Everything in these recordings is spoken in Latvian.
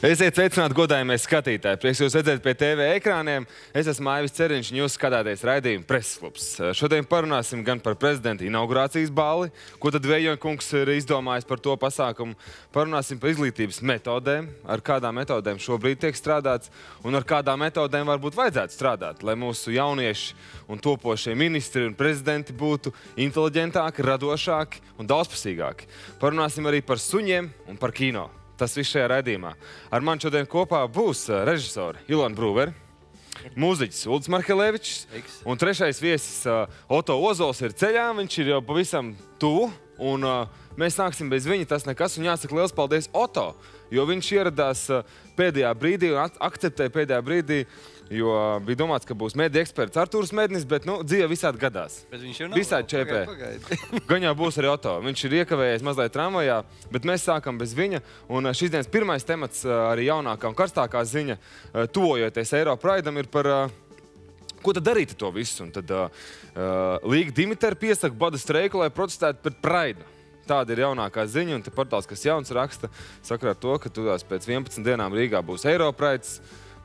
Esiet sveicināti, godājamie skatītāji. Prieks jūs redzēt pie TV ekrāniem. Es esmu Aivis Ceriņš, un jūs skatāties raidījumu Preses klubs. Šodien parunāsim gan par prezidenta inaugurācijas balli, ko tad Vējoņa kungs ir izdomājis par to pasākumu. Parunāsim par izglītības metodēm, ar kādām metodēm šobrīd tiek strādāts, un ar kādām metodēm varbūt vajadzētu strādāt, lai mūsu jaunieši un topošie ministri un prezidenti būtu inteliģentāki, radošāki un daudzpusīgāki. Parunāsim arī par suņiem un par kino. Tas viss šajā raidījumā. Ar mani šodien kopā būs režisori Ilona Brūveri, mūziķis Uldis Markelevičs un trešais viesis Oto Ozols ir ceļā. Viņš ir jau pavisam tuvu un mēs nāksim bez viņa, tas nekas. Un jāsaka liels paldies Oto, jo viņš ieradās pēdējā brīdī un akceptēja pēdējā brīdī, jo bija domāts, ka būs mediju eksperts Artūrs Mednis, bet, dzīve visādi gadās. Bet viņš jau nav. Visādi čepē. Gan jau būs arī Oto. Viņš ir iekavējies mazliet tramvajā, bet mēs sākam bez viņa. Un šīs dienas pirmais temats, arī jaunākā un karstākā ziņa, tuvojoties Eiropraidam, ir par ko tad darīt to visu. Un tad Līga Dimitera piesaka bada streiku, lai protestētu pret Praidu. Tāda ir jaunākā ziņa, un te portāls, kas jauns raksta, sakarā ar to, ka tuvās pēc 11 dienām Rīgā būs Eiropraids,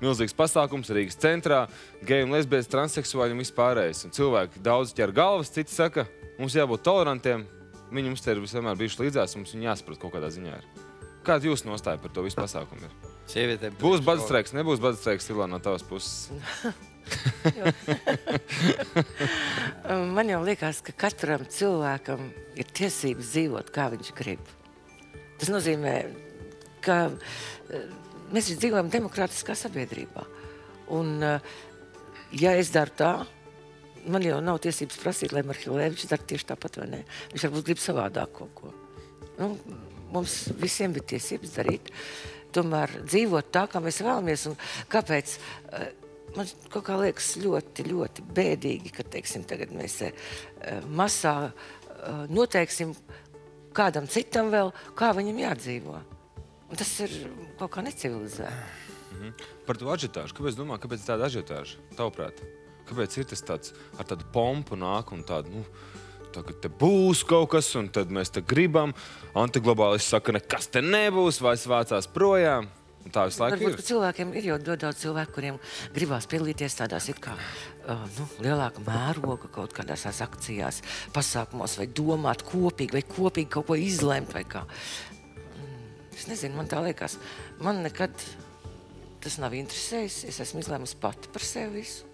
milzīgs pasākums Rīgas centrā, geji un lesbietes, transseksuāļi un vispārējais. Un cilvēki daudz ķer galvas, citi saka, mums jābūt tolerantiem, viņi mums te ir vienmēr bijuši līdzās, un mums viņi jāsaprot kaut kādā ziņā ir. Kāda jūsu nostāja par to visu pasākumu ir? Sievietēm Būs badastreiks, nebūs badastreiks, Ilona, no tavas puses? Man jau liekas, ka katram cilvēkam ir tiesības dzīvot, kā viņš grib. Tas nozīmē, ka mēs dzīvojam demokrātiskā sabiedrībā. Un, ja es daru tā, man jau nav tiesības prasīt, lai Markelevičs dara tieši tāpat, vai ne? Viņš varbūt grib savādāk kaut ko. Mums visiem ir tiesības darīt, tomēr dzīvot tā, kā mēs vēlamies. Un kāpēc? Man kaut kā liekas ļoti, ļoti bēdīgi, ka, teiksim, tagad mēs masā noteiksim kādam citam vēl, kā viņam jādzīvo. Un tas ir kaut kā necivilizēti. Par to ažiotāžu. Kāpēc domā, kāpēc tāda ažiotāža, tavuprāt? Kāpēc ir tas tāds ar tādu pompu nāk un tādu, tagad te būs kaut kas, un tad mēs te gribam. Antiglobālisti saka, nekas te nebūs, vai vācās projām. Un tā visu laiku varbūt, ka cilvēkiem ir jau daudz cilvēku, kuriem gribās piedalīties tādās it kā lielāka mēroga kaut kādās akcijās, pasākumos, vai domāt kopīgi, vai kopīgi kaut ko izlemt, vai kā. Es nezinu, man tā liekas, man nekad tas nav interesējis. Es esmu izlēmusi pati par sevi visu,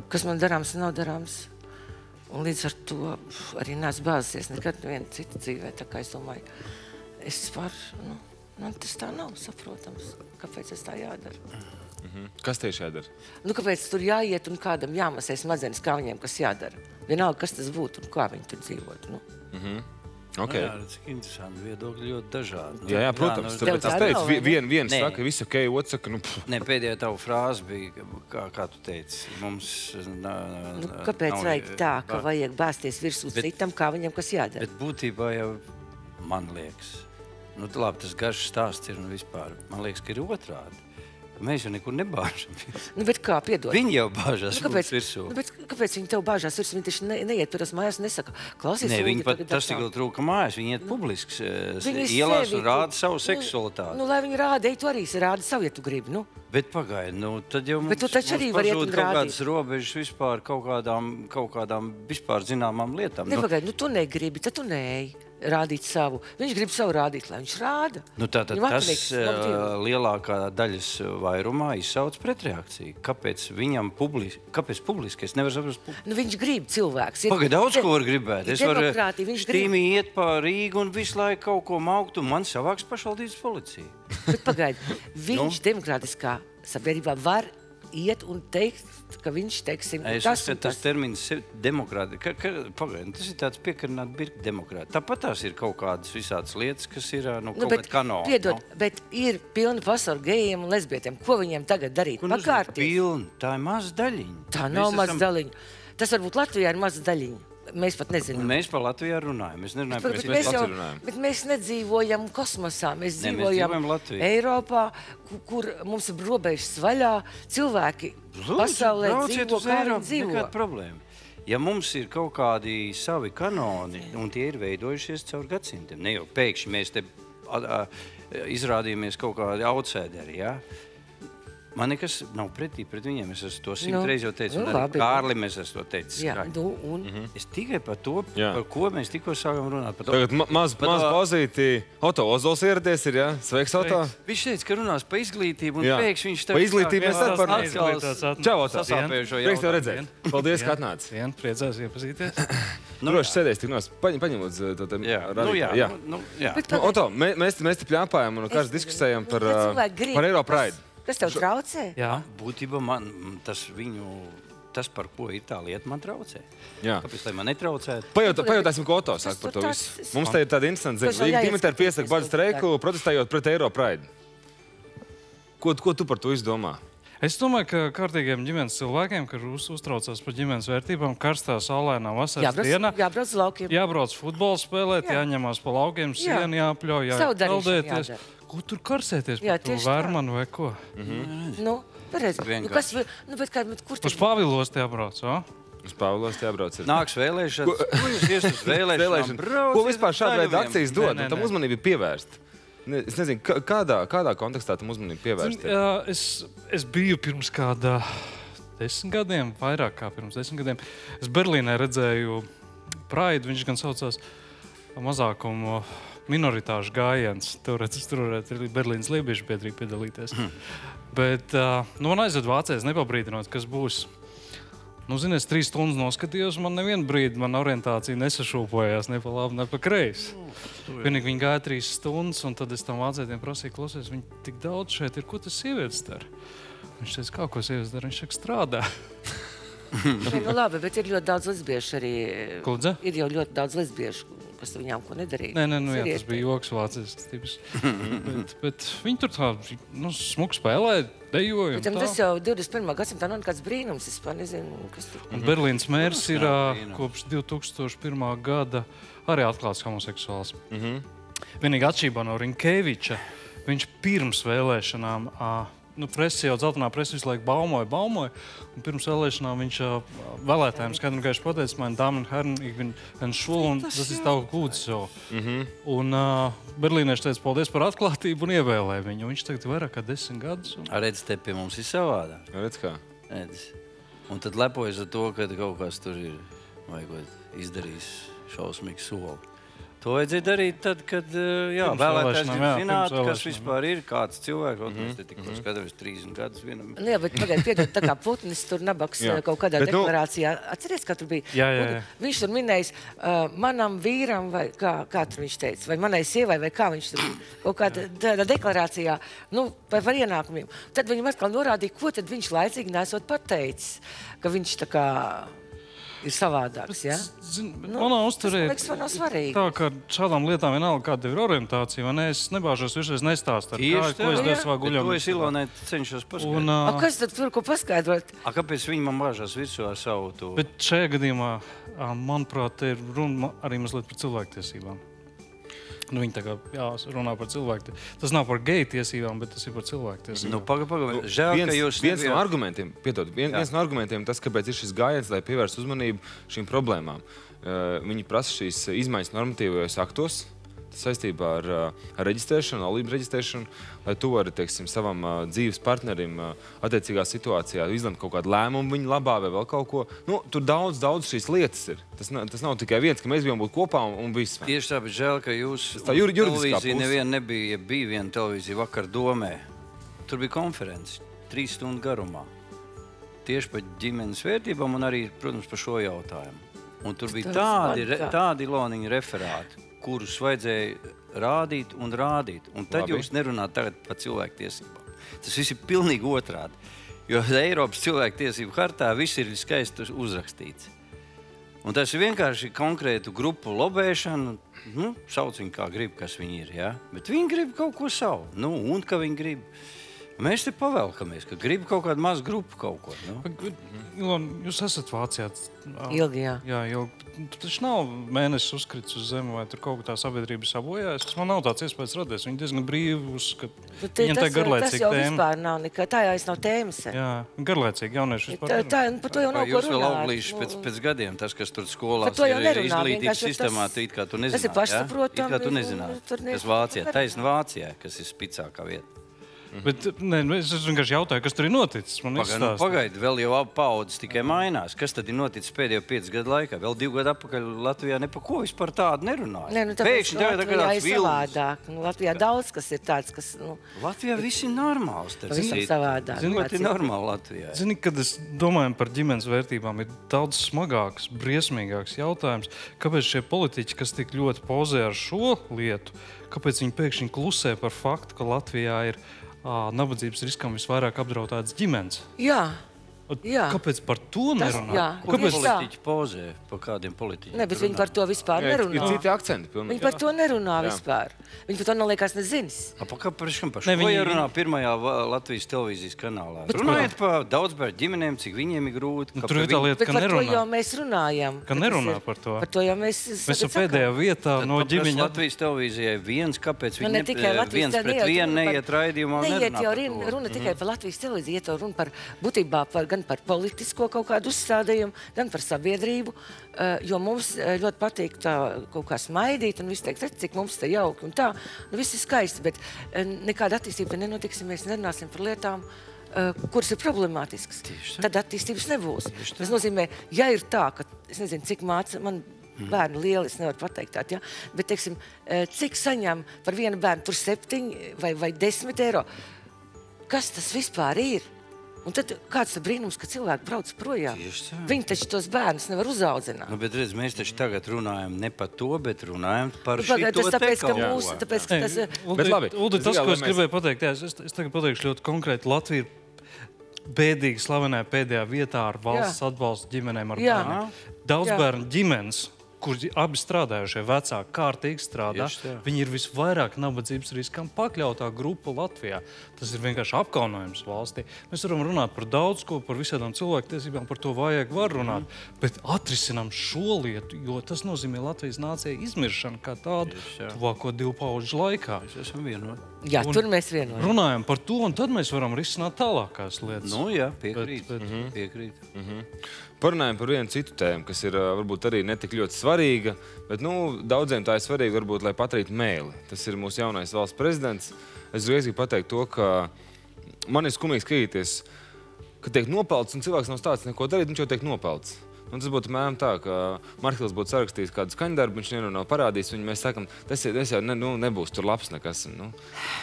kas man darāms un nav darāms. Un līdz ar to arī neesmu bāzies nekad viena cita dzīvē. Tā kā es domāju, man tas tā nav saprotams, kāpēc es tā jādara. Kas tieši jādara? Kāpēc tur jāiet un kādam jāmasē smadzenes, kā viņiem kas jādara. Vienalga, kas tas būtu un kā viņi tur dzīvotu. Okay. Jā, cik interesanti, viedokļi ļoti dažādi. Jā, protams, tāpēc es teicu, viens saka, viss ok, otrs saka, Nē, pēdējā tavu frāze bija, kā tu teici, mums kāpēc vajag tā, ka vajag bāzties virsū citam, kā viņam kas jādara? Bet būtībā jau, man liekas, labi, tas garš stāsts ir vispār, man liekas, ka ir otrādi. Mēs jau nekur nebāžamies. Bet kā, piedod? Viņi jau bāžās mums virsū. Kāpēc viņi tev bāžās virsū? Viņi taču neiet pirms mājās un nesaka, klausies, Nē, viņi pat tas tik trūka mājās. Viņi iet publiski ielās un rāda savu seksualitāti. Lai viņi rāda, tu arī rādi savu, ja tu gribi, Bet pagaidi, tad jau mums pažūd kaut kādas robežas vispār kaut kādām vispār zināmām lietām. Nepagaidi, tu negribi, tad tu neej rādīt savu. Viņš grib savu rādīt, lai viņš rāda. Tātad tas lielākā daļas vairumā izsauc pretreakciju. Kāpēc viņam publiski? Es nevaru saprast publiski. Viņš grib cilvēks. Pagaid, daudz ko var gribēt. Es varu štīmī iet pa Rīgu un visu laiku kaut ko maukt, un man savāks pašvaldības policija. Bet pagaid, viņš demokrātiskā sabiedrībā var iet un teikt, ka viņš, teiksim, tas termins demokrāti. Pagaid, tas ir tāds piekarināt birki demokrāti. Tāpat tās ir kaut kādas visādas lietas, kas ir kaut kāda kanona. Piedod, bet ir pilna pasaule gejiem un lesbietiem. Ko viņiem tagad darīt? Pakārties? Pilna, tā ir maza daļiņa. Tā nav maza daļiņa. Tas varbūt Latvijā ir maza daļiņa. Mēs pat nezinām. Mēs par Latvijā runājam. Mēs nerunājam par Latviju runājam. Bet mēs nedzīvojam kosmosā. Mēs dzīvojam Eiropā, kur mums ir robežas vaļā. Cilvēki pasaulē dzīvo, kā viņi dzīvo. Nekāda problēma. Ja mums ir kaut kādi savi kanoni, un tie ir veidojušies caur gadsimtiem, ne jau pēkšņi mēs te izrādījāmies kaut kādi outsider, ja? Man nekas nav pretī pret viņiem. Es esmu to 100 reizi jau teicu. Un arī Kārlim es esmu to teicis. Es tikai par to, par ko mēs tikko sākam runāt. Tagad maz pauzīti. Oto Ozols ieradies ir, jā? Sveiks, Oto. Viņš teica, ka runās par izglītību un pēkšņi viņš par izglītību mēs arī parunāsim. Čau, Oto. Prieks tev redzēt. Paldies, ka atnāc. Priecās iepazīties. Droši sēdēs tik nos. Paņem lūdzu to te radītāju. Oto, mēs te pļāpājam un kāds diskusējam par Eiro Pride. Kas tev traucē? Jā. Būtībā man tas, par ko ir tā lieta, man traucē. Jā. Kāpēc lai man netraucētu? Pajautāsim, ko Oto saka par to visu. Mums te ir tāda interesanta zina. Līga Dimitēra piesaka bada streiku, protestējot pret Eiro Pride. Ko tu par to izdomā? Es domāju, ka kārtīgiem ģimenes cilvēkiem, kas uztraucās par ģimenes vērtībām, karstā, saulainā vasaras dienā, jābrauc uz laukiem. Jābrauc futbolu spēlēt, jāņemās pa laukiem, sienu jāpļauj, jāpeldēties. Ko tur karsēties par to vērmanu vai ko? Nu, pareizi. Uz Pavilos te jābrauc, o? Uz Pavilos te jābrauc. Nāks vēlēšanas. Jūs ies uz vēlēšanām. Ko vispār šāda veida akcijas dod? Tam uzmanību ir pievērst. Es nezinu, kādā kontekstā tam uzmanību pievērst? Es biju pirms kāda 10 gadiem, vairāk kā pirms 10 gadiem. Es Berlīnē redzēju Pride, viņš gan saucās mazākumu minoritāšu gājiens. Tur varētu Berlīnas liebiešu biedrība piedalīties. Bet man aizved Vācijas nepabrīdinot, kas būs. Nu, zini, es 3 stundas noskatījos, man nevienu brīdi man orientācija nesašūpojās, ne pa labi, ne pa kreisi. Vienīgi viņi gāja 3 stundas, un tad es tam vācietiem prasīju, klausies, viņi tik daudz šeit ir, ko tas sievietes dara? Viņš teica, kā ko sievietes dara? Viņš saka, strādā. Nu labi, bet ir ļoti daudz lesbiešu arī. Kundze? Ir jau ļoti daudz lesbiešu, kas viņām ko nedarīja. Nē, jā, tas bija joks vācijas tips. bet viņi tur tā, smuk spēlē, dejoja. Bet tas jau 21. gadsimtā nav kāds brīnums, es pār nezinu, kas tur. Un Berlīnas mērs ir kopš 2001. gada arī atklāts homoseksuāls. Vienīgi atšķirībā no Rinkēviča, viņš pirms vēlēšanām presi jau dzeltenā presi visu laiku baumoja, un pirms vēlēšanām viņš vēlētājiem skaidri un gaiši pateica, meine Damen und Herren, ich bin ein Schwul, un tas ir tā gut so. Un berlīnieši teica, paldies par atklātību un ievēlēja viņu. Viņš tagad vairāk kā 10 gadus. Redz, te pie mums ir savādā. Redz kā? Redz. Un tad lepojas ar to, ka kaut kas tur ir izdarījis šausmīgu soli. To vajadzēja darīt tad, kad vēlētājs grib zināt, kas vispār ir, kāds cilvēks. Mēs te tikko skatāmies 30 gadus vienam. Jā, bet pagaid, piedod, tā kā Putins tur nabaks kaut kādā deklarācijā. Atceries, kā tur bija? Jā. Viņš tur minējis manam vīram, vai kā tur viņš teica, vai manai sievai, vai kā viņš tur kaut kādā deklarācijā, par ienākumiem. Tad viņam atkal norādīja, ko tad viņš laicīgi nesot pateicis, ka viņš tā kā ir savādāks, ja? Manā uzturē tā, ka šādām lietām vienalga, kāda ir orientācija, vai ne? Es nebāžos višreiz nestāstu ar ko es devu savā guļam. To es Ilonai cenšos paskaidrot. Kas tad tur, ko paskaidrot? Kāpēc viņi man bāžās virsū ar savu to? Bet šajā gadījumā, manuprāt, ir runa arī mazliet par cilvēktiesībām. Viņi tā kā runā par cilvēku. Tas nav par geju tiesībām, bet tas ir par cilvēku tiesībām. Pagaid. Žēl, ka jūs viens no argumentiem, viens no argumentiem tas, kāpēc ir šis gājiens, lai pievērst uzmanību šīm problēmām. Viņi prasa šīs izmaiņas normatīvajos aktos saistībā ar reģistrēšanu, laulību reģistrēšanu, lai tu vari, teiksim, savam dzīves partnerim attiecīgā situācijā izlemt kaut kādu lēmumu viņa labā vai vēl kaut ko. Tur daudz šīs lietas ir. Tas nav tikai viens, ka mēs bijām būt kopā un viss. Tieši tā, bet žēl, ka jūs televīzija neviena nebija, bija viena televīzija vakar Domē. Tur bija konferences 3 stundu garumā. Tieši par ģimenes vērtībām un arī, protams, par šo jautājumu. Un tur bija tādi Iloniņa referāti, kurus vajadzēja rādīt. Un tad jūs nerunāt tagad par cilvēktiesībām. Tas viss ir pilnīgi otrādi. Jo Eiropas cilvēktiesību hartā viss ir skaisti uzrakstīts. Un tas ir vienkārši konkrētu grupu lobēšana. Sauc viņu kā grib, kas viņi ir. Ja? Bet viņi grib kaut ko savu. Un ka viņi grib. Mēs te pavelkamies, ka grib kaut kādu mazu grupu kaut ko. Ilona, jūs esat Vācijā. Ilgi, jā. Jā, ilgi. Taču nav mēnesis uzkrits uz zemi, vai tur kaut kā tā sabiedrība sabojājas. Man nav tāds iespējas radies. Viņi diezgan brīvi uzskata. Viņam tā garlaicīga tēma. Tas jau vispār nav nekā. Tā jau nav tēmas. Jā, garlaicīgi jaunieši vispār. Par to jau nav ko runāt. Jūs vēl auglīši pēc gadiem, tas, kas tur skolās ir izglītības sistēmā, tu it kā tu nezināt. Tas ir pašsaprotam. It kā tu nezināt. Tas Vācijā, taisn Vācijā, kas ir spicākā vieta. Bet es vienkārši jautāju, kas tur ir noticis. Pagaidi, vēl jau paudzes tikai mainās. Kas tad ir noticis pēdējo 5 gadu laikā? Vēl 2 gadu atpakaļ Latvijā ne par ko vispār tādu nerunāja. Pēkšņi Latvijā ir savādāk. Latvijā daudz kas ir tāds, kas... Latvijā viss ir normāls. Visam savādāk. Ļoti normāli Latvijā. Zini, kad es domāju par ģimenes vērtībām, ir daudz smagāks, briesmīgāks jautājums. Kāpēc šie politiķi, kas tik ļoti pozē ar šo lietu, kāpēc viņi pēkšņi klusē par faktu, ka Latvijā ir nabadzības riskam visvairāk apdraudētas ģimenes? Jā. Kāpēc par to nerunā? Kāpēc politiķi pozē par kādiem politiķiem? Ne, bet viņi par to vispār nerunā. Ir citi akcenti. Pilnīgi. Viņi par to nerunā vispār. Viņi par to neliekās nezinis. Par šo jārunā pirmajā Latvijas televīzijas kanālā. Runājiet par daudzbērnu ģimenēm, cik viņiem ir grūti. Tur ir tā lieta, ka nerunā. Par to jau mēs runājam. Ka nerunā par to. Par to jau mēs esam pēdējā vietā no ģimeņa. Latvijas televīzijai viens, kāpēc viņi viens pret vienu neiet raidījumā un nerunā par to. Runa tikai par Latvijas televīziju, iet runa par būtībā gan par politisko kaut kādu uzstādījumu, gan par sabiedrību, jo mums ļoti patīk tā kaut kā smaidīt un viss teikt, cik mums te jauki un tā. Viss ir skaisti, bet nekāda attīstība nenotiks, ja mēs nerunāsim par lietām, kuras ir problemātiskas. Tad attīstības nebūs. Tas nozīmē, ja ir tā, ka es nezinu, cik māca, man bērnu lieli, es nevaru pateikt tādu, ja? Bet, teiksim, cik saņem par vienu bērnu, tur 7 vai 10 eiro. Kas tas vispār ir? Un tad kāds ir brīnums, ka cilvēki brauc projām. Viņi taču tos bērnus nevar uzaudzināt. Bet redz, mēs taču tagad runājam ne par to, bet runājam par šito te kaut ko. Bet labi. Uldi, tas, ko es gribēju pateikt, es tagad pateikšu ļoti konkrēti. Latvija ir bēdīgi slavenē pēdējā vietā ar valsts atbalstu ģimenēm ar bērniem. Daudz bērnu ģimenes, kur abi strādājušie vecāki kārtīgi strādā, viņi ir visvairāk nabadzības riskam pakļautā grupa Latvijā. Tas ir vienkārši apkaunojums valstī. Mēs varam runāt par daudz ko, par visādām cilvēktiesībām, par to var runāt, bet atrisinām šo lietu, jo tas nozīmē Latvijas nācijai izmiršanu kā tādu tuvāko 2 pauģu laikā. Mēs esam vienoti. Jā, tur mēs vienoti. Runājam par to, un tad mēs varam risināt tālākās lietas. Nu jā, piekrīt. Parunājam par vienu citu tēmu, kas ir varbūt arī netik ļoti svarīga, bet daudziem tā ir svarīga, varbūt, lai patrītu mēli. Tas ir mūsu jaunais valsts prezidents. Es gribu pateikt to, ka man ir skumīgi skatīties, ka tiek nopelts, un cilvēks nav stāsts neko darīt, viņš jau tiek nopelts. Un tas būtu mēram tā, ka Markels būtu sarakstījis kādu skaņdarbu, viņš nevienu nav parādījis, un mēs sakam, tas jau nebūs tur labs nekas,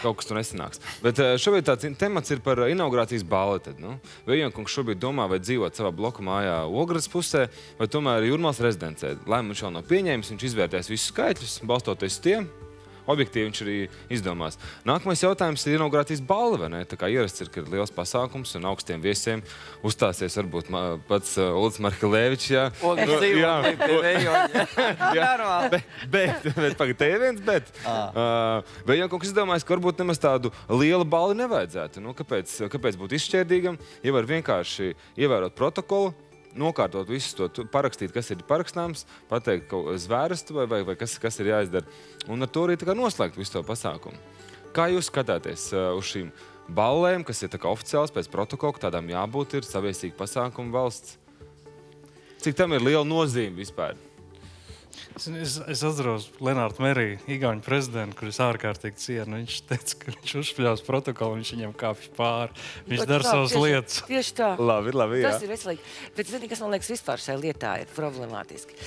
kaut kas tur nesanāks. Bet šobrīd tāds temats ir par inaugurācijas balli. Vējjonkungs šobrīd domā, vai dzīvot savā bloku mājā Ogres pusē, vai tomēr Jūrmālas rezidencē. Lēmumu viņš vēl nav pieņēmis, viņš izvērtēs visus skaitļus, balstoties tiem. Objektīvi viņš arī izdomās. Nākamais jautājums ir inaugurācijas balva, vai ne? Tā kā ierasts ir, ka ir liels pasākums un augstiem viesiem uzstāsies varbūt pats Uldis Markelēvičs, jā. Bet pagad, te ir viens bet. Vējjonkungs izdomājis, ka varbūt nemaz tādu lielu balli nevajadzētu. Kāpēc būt izšķērdīgam, ja var vienkārši ievērot protokolu, nokārtot visu to, parakstīt, kas ir parakstāms, pateikt zvērstu vai kas ir jāizdara. Un ar to arī noslēgt visu to pasākumu. Kā jūs skatāties uz šīm ballēm, kas ir oficiāls pēc protokola, ka tādām jābūt ir saviesīgi pasākumu valsts? Cik tam ir liela nozīme vispār? Es atceros Lenārdu Meriju, Igauņu prezidentu, kurus ārkārtīgi cienu. Viņš teica, ka viņš uzšpļās protokolu, viņš viņam kāpj pāri. Viņš dara savas lietas. Tieši tā. Labi, jā. Tas ir veselīgi. Bet, zini, kas man liekas vispār šai lietā ir problemātiski.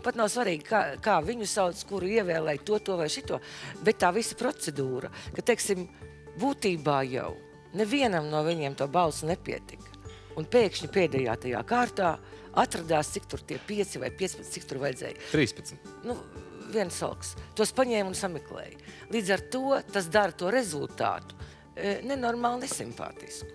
Pat nav svarīgi, kā viņu sauc, kuru ievēlēja to vai šito, bet tā visa procedūra, ka, teiksim, būtībā jau nevienam no viņiem to balsu nepietika. Un pēkšņi pēdējā tajā kārtā atradās, cik tur tie 5 vai 15, cik tur vajadzēja. 13. Viens salks. Tos paņēma un sameklēja. Līdz ar to tas dara to rezultātu nenormāli nesimpātisku.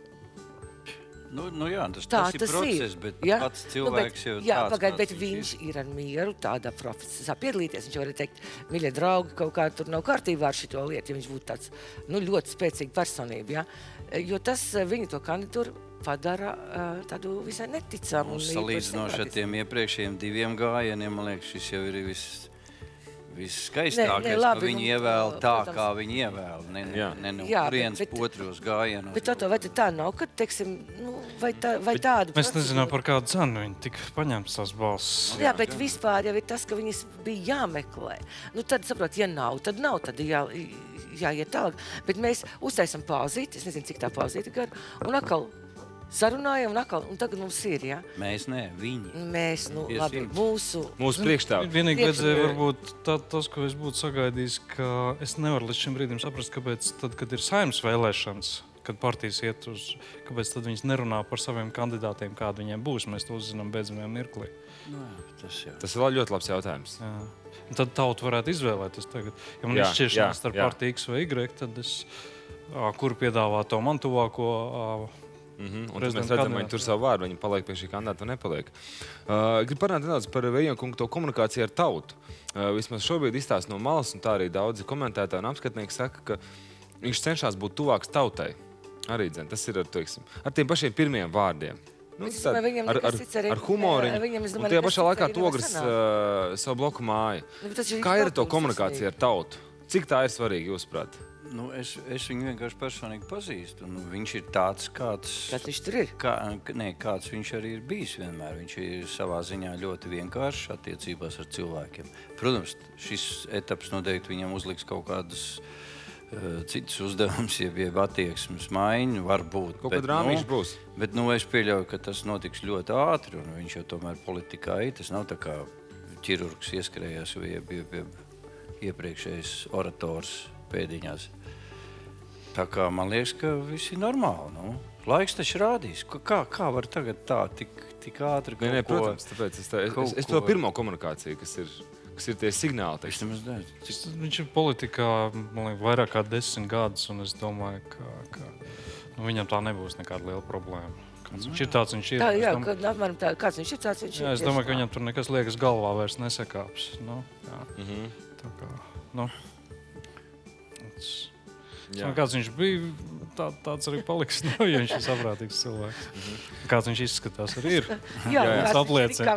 Nu jā, tas ir process, bet pats cilvēks jau jā, pagaid, bet viņš ir ar mieru tādā profesijā piedalīties. Viņš var teikt, mīļie draugi, kaut kā tur nav kārtībā ar šito lietu, ja viņš būtu tāds, ļoti spēcīga personība, ja? Jo tas viņa to kandidatūru padara tādu visai neticamu. Salīdzinoši ar tiem iepriekšējiem 2 gājieniem, man liekas, šis jau ir visskaistākais, ka viņi ievēl tā, kā viņi ievēl, ne no kurienes otros gājienos. Bet tā vai tā nav, ka, teiksim, vai tādu... Mēs nezinām, par kādu cenu viņi tik paņemts tās balsis. Jā, bet vispār jau ir tas, ka viņas bija jāmeklē. Tad, saprot, ja nav, tad jāiet tālāk. Bet mēs uztaisam pauzīti, es nezinu, cik tā pauzīti gar, un atkal sarunājam, un tagad mums ir, jā? Mēs ne, viņi. Mēs, labi, mūsu priekšstāvi. Vienīgi vajadzēja varbūt tas, ko es būtu sagaidījis, ka es nevaru līdz šim brīdim saprast, kāpēc tad, kad ir saimnes vēlēšanas, kad partijas iet uz, kāpēc tad viņas nerunā par saviem kandidātiem, kādi viņiem būs. Mēs to uzzinām beidzamajā mirklī. Tas ir vēl ļoti labs jautājums. Jā. Un tad tauta varētu izvēlēties tagad. Ja man ir šķiršanās starp partiju X vai Y, tad es, kuru piedāvā to man tuvāko Un tad mēs redzam, viņi tur savu vārdu, viņi paliek pie šī kandidāta vai nepaliek. Gribu parunāt nedaudz par Vējona kungu to komunikāciju ar tautu. Vismaz šobrīd izstāst no malas, un tā arī daudzi komentētāji un apskatnieki saka, ka viņš cenšas būt tuvāks tautai. Arī, tas ir ar tiem pašiem pirmiem vārdiem. Ar humoriņu, un tajā pašā laikā Togris savu bloku māju. Kā ir to komunikācija ar tautu? Cik tā ir svarīga, jūsuprāt? Es viņu vienkārši personīgi pazīstu. Viņš ir tāds, kāds viņš tur ir? Kāds viņš arī ir bijis vienmēr. Viņš ir savā ziņā ļoti vienkāršs attiecībās ar cilvēkiem. Protams, šis etaps noteikti viņam uzliks kaut kādus citus uzdevumus, jeb attieksmes maiņu, varbūt. Kaut kad rāmīši būs. Bet es pieļauju, ka tas notiks ļoti ātri, un viņš jau tomēr politikā ir. Tas nav tā kā ķirurgs ieskrējās vai iepriekšējais orators pēdiņās. Tā kā man liekas, ka viss ir normāli. Laiks taču rādīs. Kā var tagad tā tik ātri kaut ko... Protams, tāpēc es to pirmo komunikāciju, kas ir tie signāli. Viņš ir politikā, man liekas, vairāk kā 10 gadus, un es domāju, ka viņam tā nebūs nekāda liela problēma. Kāds viņš ir, tāds viņš ir. Jā, apmēram tā, kāds viņš ir, tāds viņš ir. Jā, es domāju, ka viņam tur nekas liekas galvā vairs nesakāps. Tā kā, kāds viņš bija, tāds arī paliks, ja viņš ir saprātīgs cilvēks. Kāds viņš izskatās arī ir. Jā, kā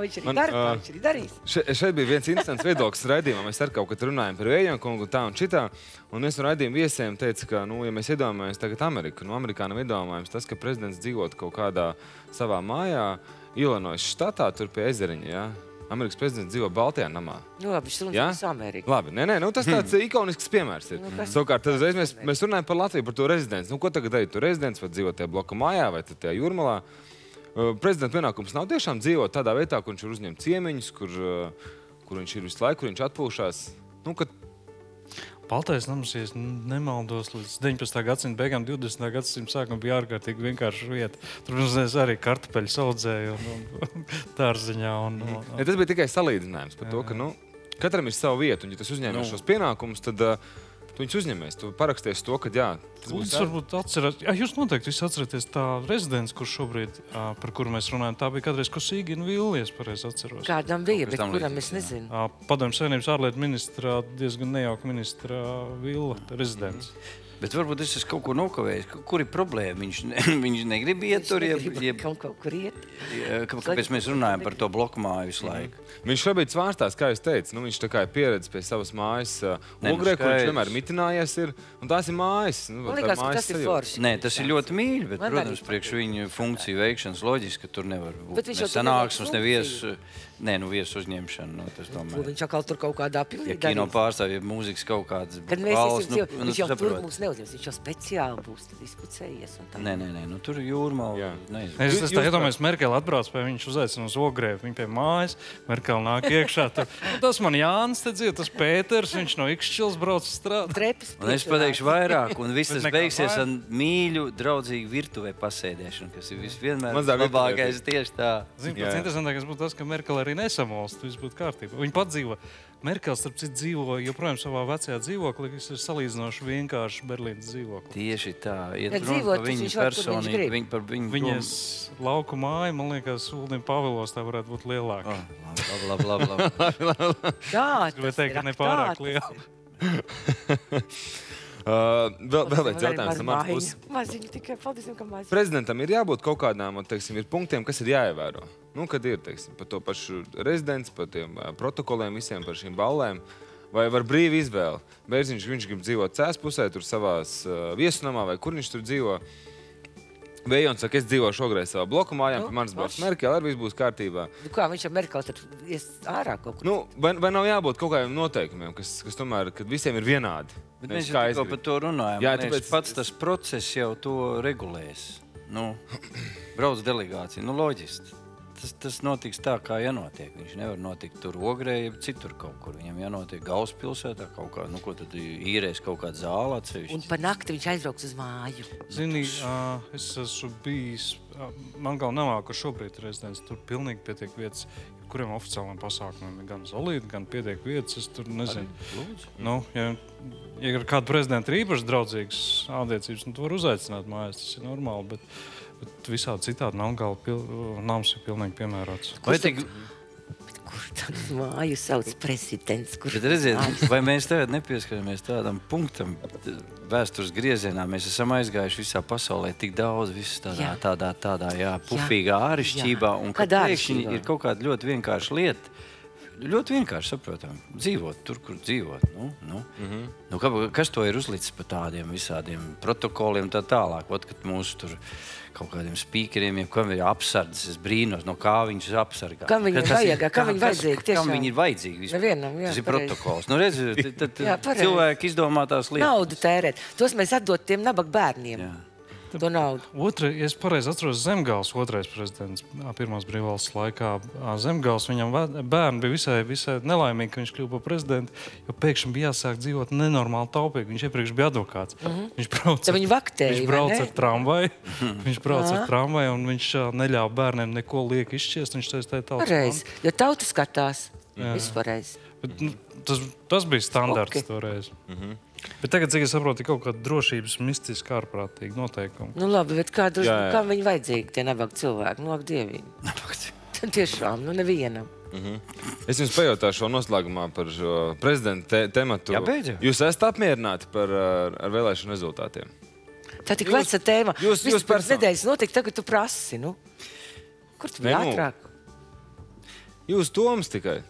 viņš arī dara, kā viņš arī darīs. Šeit bija viens instants viedoklis raidījumā. Mēs ar kaut kad runājam par Vējona kungu tā un šitā. Un viens no raidījuma viesiem teica, ka, ja mēs iedomājamies tagad Ameriku, Amerikānam iedomājams tas, ka prezidents dzīvot kaut kādā savā mājā, Illinois štatā, tur pie ezeriņa, jā. Amerikas prezidents dzīvo Baltijā namā. Labi, viņš runās Ameriku. Labi, tas tāds ikonisks piemērs ir. Savukārt, tad uzreiz mēs runājam par Latviju, par to rezidents. Ko tagad darīt? Tu rezidents vai dzīvo tajā bloka mājā vai tajā jūrmalā? Prezidenta pienākums nav tiešām dzīvot tādā vietā, kur viņš ir uzņemt ciemiņus, kur viņš ir visu laiku, kur viņš atpūšās. Baltais nams, ja nemaldos, līdz 19. gadsimta beigām, 20. gadsimta sākumā bija ārkārtīgi vienkārša vieta. Tur mums arī kartupeļu audzēja un dārziņā. Tas bija tikai salīdzinājums par to, ka katram ir sava vieta, un ja tas uzņēmies šos pienākumus, tad tu viņus uzņemies. Tu paraksties to, ka jā, tas būs tā. Varbūt atcerās. Jūs noteikti visi atceraties tā rezidents, kurš šobrīd, par kuru mēs runājam, tā bija kādreiz Kosīgina Villa, es pareizi atceros. Kādam bija, bet kuram es nezinu. Padomju Savienības ārlietu ministrā, diezgan nejauka ministra Villa rezidents. Bet varbūt es esmu kaut ko nokavējis. Kur ir problēma? Viņš negrib iet tur, kaut kur iet. Kāpēc mēs runājam par to bloku māju visu laiku? Viņš šobrīd svārstās, kā jūs teicu. Viņš tā kā ir pieredzis pie savas mājas Ogrē, kur viņš vienmēr mitinājies ir. Un tās ir mājas. Man liekas, ka tas ir forši. Nē, tas ir ļoti mīļi, bet, protams, priekš viņu funkciju veikšanas loģiski, ka tur nevar būt ne sanāksmes, ne viesu uzņemšanu. Viņš atkal tur kaut kādā pilī darīs. Ja kino pārstāvja mūzikas kaut kādas balvas, viņš jau tur mums neuzņems, viņš jau speciāli būs izpucējies. Nē, tur ir jūrmala. Es tā iedomājos, Merkele atbrauc pie viņš uzaicina uz Ogrēvu, viņa pie mājas, Merkele nāk iekšā. Tas man Jānis te dzīvo, tas Pēters, viņš no Ikšķils brauc strādāt. Un es pateikšu vairāk, un viss tas beigsies ar mīļu, draudzīgu virtuvē pasēdēšanu, kas ir vienmēr labākais tieši tā. Zini, pats interesantākais būtu tas, ka Merkele arī nesamolst, viss būtu kārtībā. Viņa pat dzīvo Merkels, starp citu, dzīvo joprojām savā vecajā dzīvoklī, kas ir salīdzinoši vienkārši Berlīnas dzīvokli. Tieši tā. Ja dzīvot, par viņu personību, par viņu Viņas lauku māja, man liekas, Uldim Pavilos tā varētu būt lielāka. Labi. Tā, teikt, ka nepārāk liela. Vēl viens jautājums no manas puses. Maziņi tikai, paldies, ka maziņi. Prezidentam ir jābūt kaut kādām, teiksim, ir punktiem, kas ir jāievēro. Nu, kad ir, teiksim, par to pašu rezidents, par tiem protokoliem visiem, par šīm ballēm, vai var brīvi izvēle. Bērziņš, viņš grib dzīvot Cēspusē, tur savās viesunamā, vai kur viņš tur dzīvo. Vējons saka, es dzīvošu ogrēs savā bloku mājām, pie manas brauc Merkel, arī viss būs kārtībā. Nu kā, viņš ar Merkel tad ies ārā kaut kur? Nu, vai nav jābūt kaut kādiem noteikumiem, kas tomēr, kad visiem ir vienādi? Bet mēs jau tikko par to runājam. Jā, tāpēc pats tas process jau to regulēs. Nu, brauc delegācija, nu loģiski. Tas notiks tā, kā jānotiek. Viņš nevar notikt tur Ogrē, jeb citur kaut kur. Viņam jānotiek galvaspilsētā kaut kā, nu ko tad īrēs kaut kādu zāli atsevišķi. Un pa nakti viņš aizbrauks uz māju. Zini, es esmu bijis, man gal nav, ka šobrīd rezidents tur pilnīgi pietiek vietas, kuriem oficiāliem pasākumiem ir gan zolīti, gan pietiek vietas, es tur nezinu. Nu, ja ar kādu prezidentu ir īpaši draudzīgas attiecības, nu, tu var uzaicināt mājās, tas ir normāli, bet visādi citādi nams ir pilnīgi piemērots. Kur tad māju sauc prezidents? Bet redziet, vai mēs tagad nepieskaramies tādam punktam vēstures griezienā? Mēs esam aizgājuši visā pasaulē tik daudz, viss tādā pufīgā ārišķībā, un kad pēkšņi ir kaut kāda ļoti vienkārša lieta, ļoti vienkārši saprotam, dzīvot tur, kur dzīvot. Kas to ir uzlicis pa tādiem visādiem protokoliem tā tālāk? Ot, kad mūsu tur kaut kādiem spīkeriem, kam ir apsardzes, es brīnos, no kā viņus apsargā. Kam viņi ir vajag, kam viņi vajadzīgi tiešām? Kam viņi ir vajadzīgi vispār? Nevienam, jā, tas ir protokols. Nu, redz, tad cilvēki izdomā tās lietas. Naudu tērēt. Tos mēs atdot tiem nabaga bērniem. Jā. To naudu. Ja es pareizi atceros, Zemgals, otrais prezidents, pirmās brīvvalsts laikā. Zemgals, viņam bērni bija visai nelaimīgi, ka viņš kļuva par prezidentu, jo pēkšņi bija jāsāk dzīvot nenormāli taupīgi. Viņš iepriekš bija advokāts. Viņš brauc ar tramvaju. Viņš brauc ar tramvaju, un viņš neļāva bērniem neko lieki izšķiest. Viņš teica, pareizi, jo tauta skatās. Viss pareizi. Tas bija standarts toreiz. Bet tagad, cik es saprotu, ir kaut kāda drošības mistiska ārprātīga noteikuma. Nu labi, bet kā viņi vajadzīgi, tie nabaga cilvēki? Nu, ak, dievīgi. Tiešām, nu nevienam. Es jums pajautāšu šo noslēgumā par šo prezidenta tematu. Jā, beidzot. Jūs esat apmierināti ar vēlēšanu rezultātiem? Tā tik veca tēma. Viss pirms nedēļas notika, tagad tu prasi, nu. Kur tu bija ātrāk? Jūs domas tikai.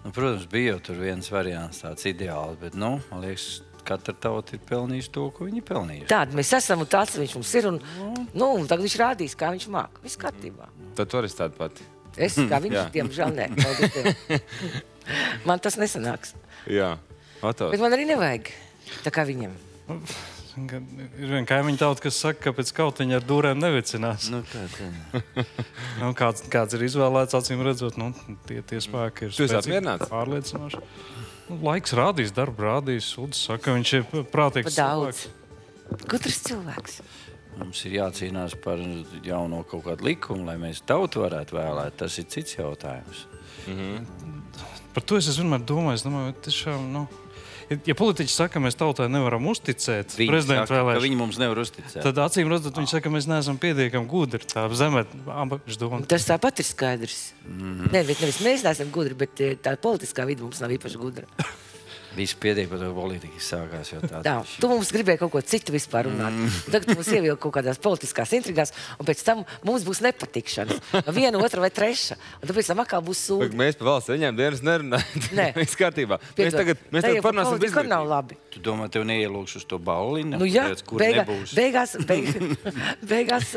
Nu, protams, bija jau tur viens variants tāds ideāls, bet, man liekas, katra tauta ir pelnījusi to, ko viņi pelnījuši. Tāda mēs esam, un tāds viņš mums ir, un tagad viņš rādīs, kā viņš māk. Viss kārtībā. Tad tu arī tāda pati. Es, kā viņš, diemžēl, nē. Man tas nesanāks. Jā, atās. Bet man arī nevajag, tā kā viņam. Ir viena kaimiņa tauta, kas saka, ka pēc kautiņa ar dūrēm nevicinās. Kāds ir izvēlēts, acīm redzot, tie spēki ir spēcīgi, pārliecinoši. Laiks rādīs, darbu rādīs, Uldis saka, viņš ir prātīgs cilvēks. Gudrs cilvēks. Mums ir jācīnās par jauno kaut kādu likumu, lai mēs tautu varētu vēlēt. Tas ir cits jautājums. Par to es vienmēr domāju, tiešām, ja politiķi saka, mēs tautai nevaram uzticēt prezidentu vēlēšanu, viņi mums nevar uzticēt. Tad acīm redzot, viņi saka, mēs neesam pietiekami gudri. Tā zemē apakšdoma. Tas tāpat ir skaidrs. Nevis mēs neesam gudri, bet tā politiskā vide mums nav īpaši gudra. Viss pietiek par to politiku sākās jau tāda. Tā, tu mums gribēji kaut ko citu vispār runāt. Tagad tu mums ievilki kaut kādās politiskās intrigās, un pēc tam mums būs nepatikšanas. Viena, otra vai treša. Un tāpēc tam atkal būs sūdi. Mēs pa valsts viņiem dienas nerunājam. Nē. Viss kārtībā. Mēs tagad parunāsim bezlietīgi. Kur nav labi. Tu domā, tev neielūkšu uz to ballinu? Nu jā, beigās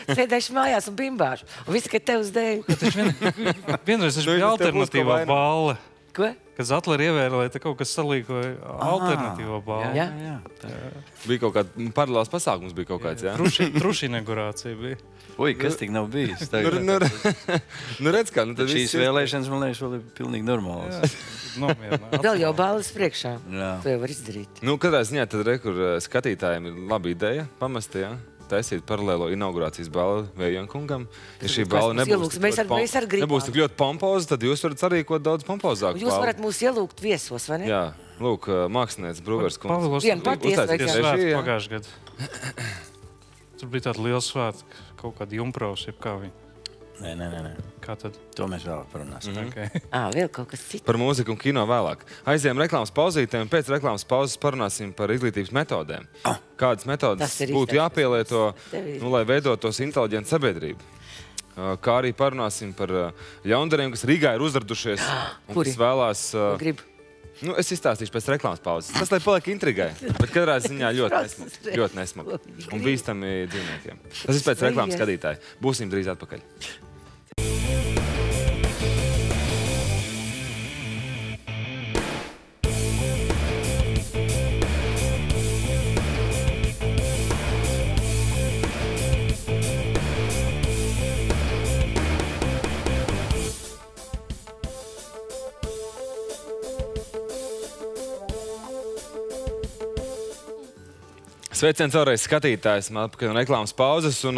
sēdēšu mājās un bimbāšu. Un viss tikai tev uz dēļ. Vienreiz taču bija alternatīvā balle. Ko? Kad Zatleri ievēlēja, te kaut kas salīkoja alternatīvo balvu. Jā. Bija kaut kāda paralēls pasākums, bija kaut kāds, jā? Truši inaugurācija bija. Ui, kas tik nav bijis? Nu redz kā. Šīs vēlēšanas, man liekas, vēl ir pilnīgi normāls. Vēl jau balles priekšā. To jau var izdarīt. Nu, katrā ziņā tad kur skatītājiem ir laba ideja pamest, jā? taisīt paralēlo inaugurācijas balvu Vējona kungam. Ja šī balva nebūs tik ļoti pompoza, tad jūs varat sarīkot daudz pompozāku balvu. Jūs varat mūs ielūgt viesos, vai ne? Jā, lūk, mākslinieks Brūvers kungs. Vien pat iesvētki pagājuši gadu. Tur bija tāda liela svētka, kaut kāda jumpraus, jeb kā viņa. Nē. Kā tad? To mēs vēlāk parunāsim. Vēl kaut kas cits. Par mūziku un kino vēlāk. Aizējām reklāmas pauzītēm un pēc reklāmas pauzes parunāsim par izglītības metodēm. Kādas metodas būtu jāpielieto, lai veidotos inteliģenta sabiedrība? Kā arī parunāsim par ļaundariem, kas Rīgā ir uzradušies un kas vēlās... Es izstāstīšu pēc reklāmas pauzes. Tas, lai paliek intrigai, bet katrā ziņā ļoti nesmagi un bīstami dzīvniekiem. Tas ir pēc reklāmas skatītāji. Būsim drīz atpakaļ. Sveiciens vēlreiz skatītājs, atpakaļ no reklāmas pauzes un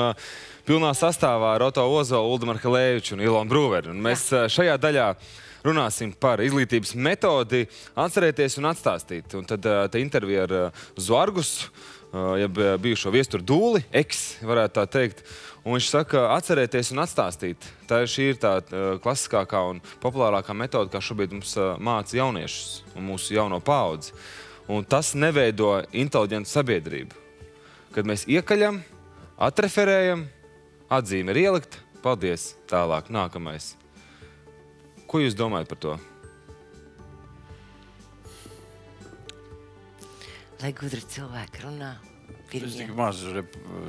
pilnā sastāvā ar Oto Ozolu, Uldu Markelēviču un Ilonu Brūveri. Un mēs šajā daļā runāsim par izglītības metodi atcerēties un atstāstīt. Un tad te intervija ar Zorgus, jeb bijušo viesturu Dūli, varētu tā teikt. Un viņš saka, atcerēties un atstāstīt. Šī ir tā klasiskākā un populārākā metode, kā šobrīd mums māca jauniešus un mūsu jauno paudzi. Un tas neveido inteliģentu sabiedrību. Kad mēs iekaļam, atreferējam, atzīme ir ielikt, paldies, tālāk, nākamais. Ko jūs domājat par to? Lai gudri cilvēki runā. Es tik maz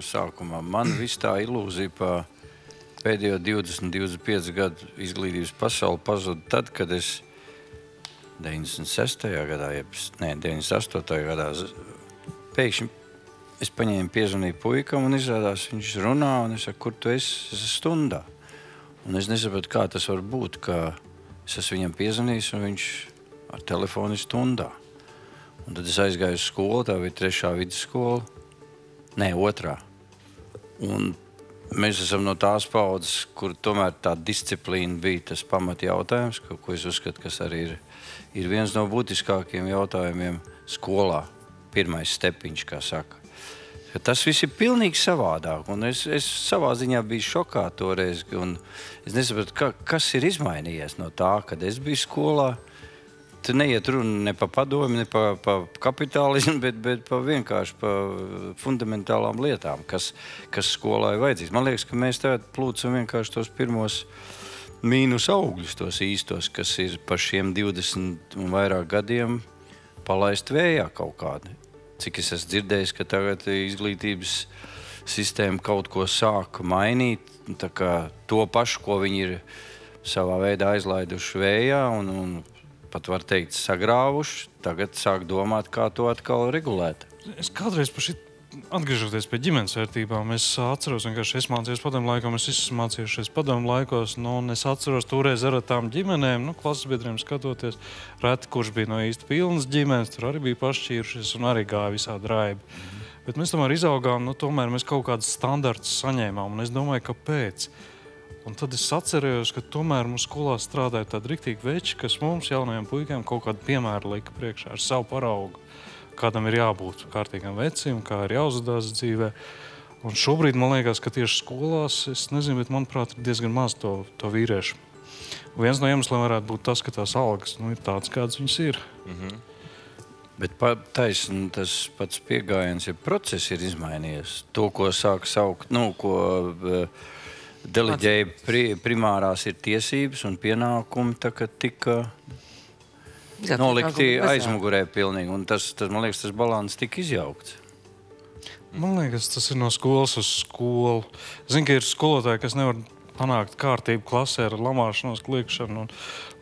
sākumā. Man viss tā ilūzija pa pēdējo 20-25 gadu izglītības pasauli pazuda tad, kad es 96. gadā, 98. gadā, pēkšņi es paņēmu piezvanīju puikam un izrādās, viņš runā un es saku, kur tu esi? Es esmu stundā. Un es nesapratu, kā tas var būt, ka es esmu viņam piezvanījis un viņš ar telefonu ir stundā. Un tad es aizgāju uz skolu, tā bija 3. vidusskola, 2. Un mēs esam no tās paudzes, kur tomēr tā disciplīna bija tas pamat jautājums, ko es uzskatu, kas arī ir viens no būtiskākiem jautājumiem skolā. Pirmais stepiņš, kā saka. Tas viss ir pilnīgi savādāk. Un es savā ziņā biju šokā toreiz. Un es nesapratu, kas ir izmainījies no tā, kad es biju skolā. Te neiet runa ne pa padomi, ne pa kapitālismu, bet vienkārši pa fundamentālām lietām, kas skolā ir vajadzīgs. Man liekas, ka mēs tagad plūcam vienkārši tos pirmos mīnus augļus, tos īstos, kas ir par šiem 20 un vairāk gadiem palaist vējā kaut kādi. Cik es esmu dzirdējis, ka tagad izglītības sistēma kaut ko sāk mainīt, tā kā to pašu, ko viņi ir savā veidā aizlaiduši vējā un pat var teikt sagrāvuši, tagad sāk domāt, kā to atkal regulēt. Es kādreiz par šit atgriežoties pie ģimenes vērtībām, es atceros, vienkārši es mācījos padomu laikā, es esmu mācījušies padomu laikos, un es atceros toreiz ar tām ģimenēm, klases biedriem skatoties, reti, kurš bija no īsti pilnas ģimenes, tur arī bija pašķīrušies un arī gāja visādi raibi. Bet mēs tomēr izaugām, tomēr mēs kaut kādus standartus saņēmām, un es domāju, kāpēc. Un tad es atcerējos, ka tomēr mums skolā strādāja tādi riktīgi veči, kas mums jaunajiem puikiem kaut kādu piemēru lika priekšā ar savu paraugu. Kādam ir jābūt kārtīgam vecim, kā ir jāuzvedās dzīvē. Un šobrīd man liekas, ka tieši skolās, es nezinu, bet manuprāt ir diezgan maz to vīriešu. Un viens no iemesliem varētu būt tas, ka tās algas ir tāds, kāds viņas ir. Bet taisni tas pats piegājiens, ja process ir izmainījies. To, ko sāk saukt, ko deleģēja primārās ir tiesības un pienākumi, tā kā tika nolikti aizmugurē pilnīgi, un tas, man liekas, tas balans tika izjaukts. Man liekas, tas ir no skolas uz skolu. Zinu, ka ir skolotāji, kas nevar panākt kārtību klasē ar lamāšanos, kliekšanu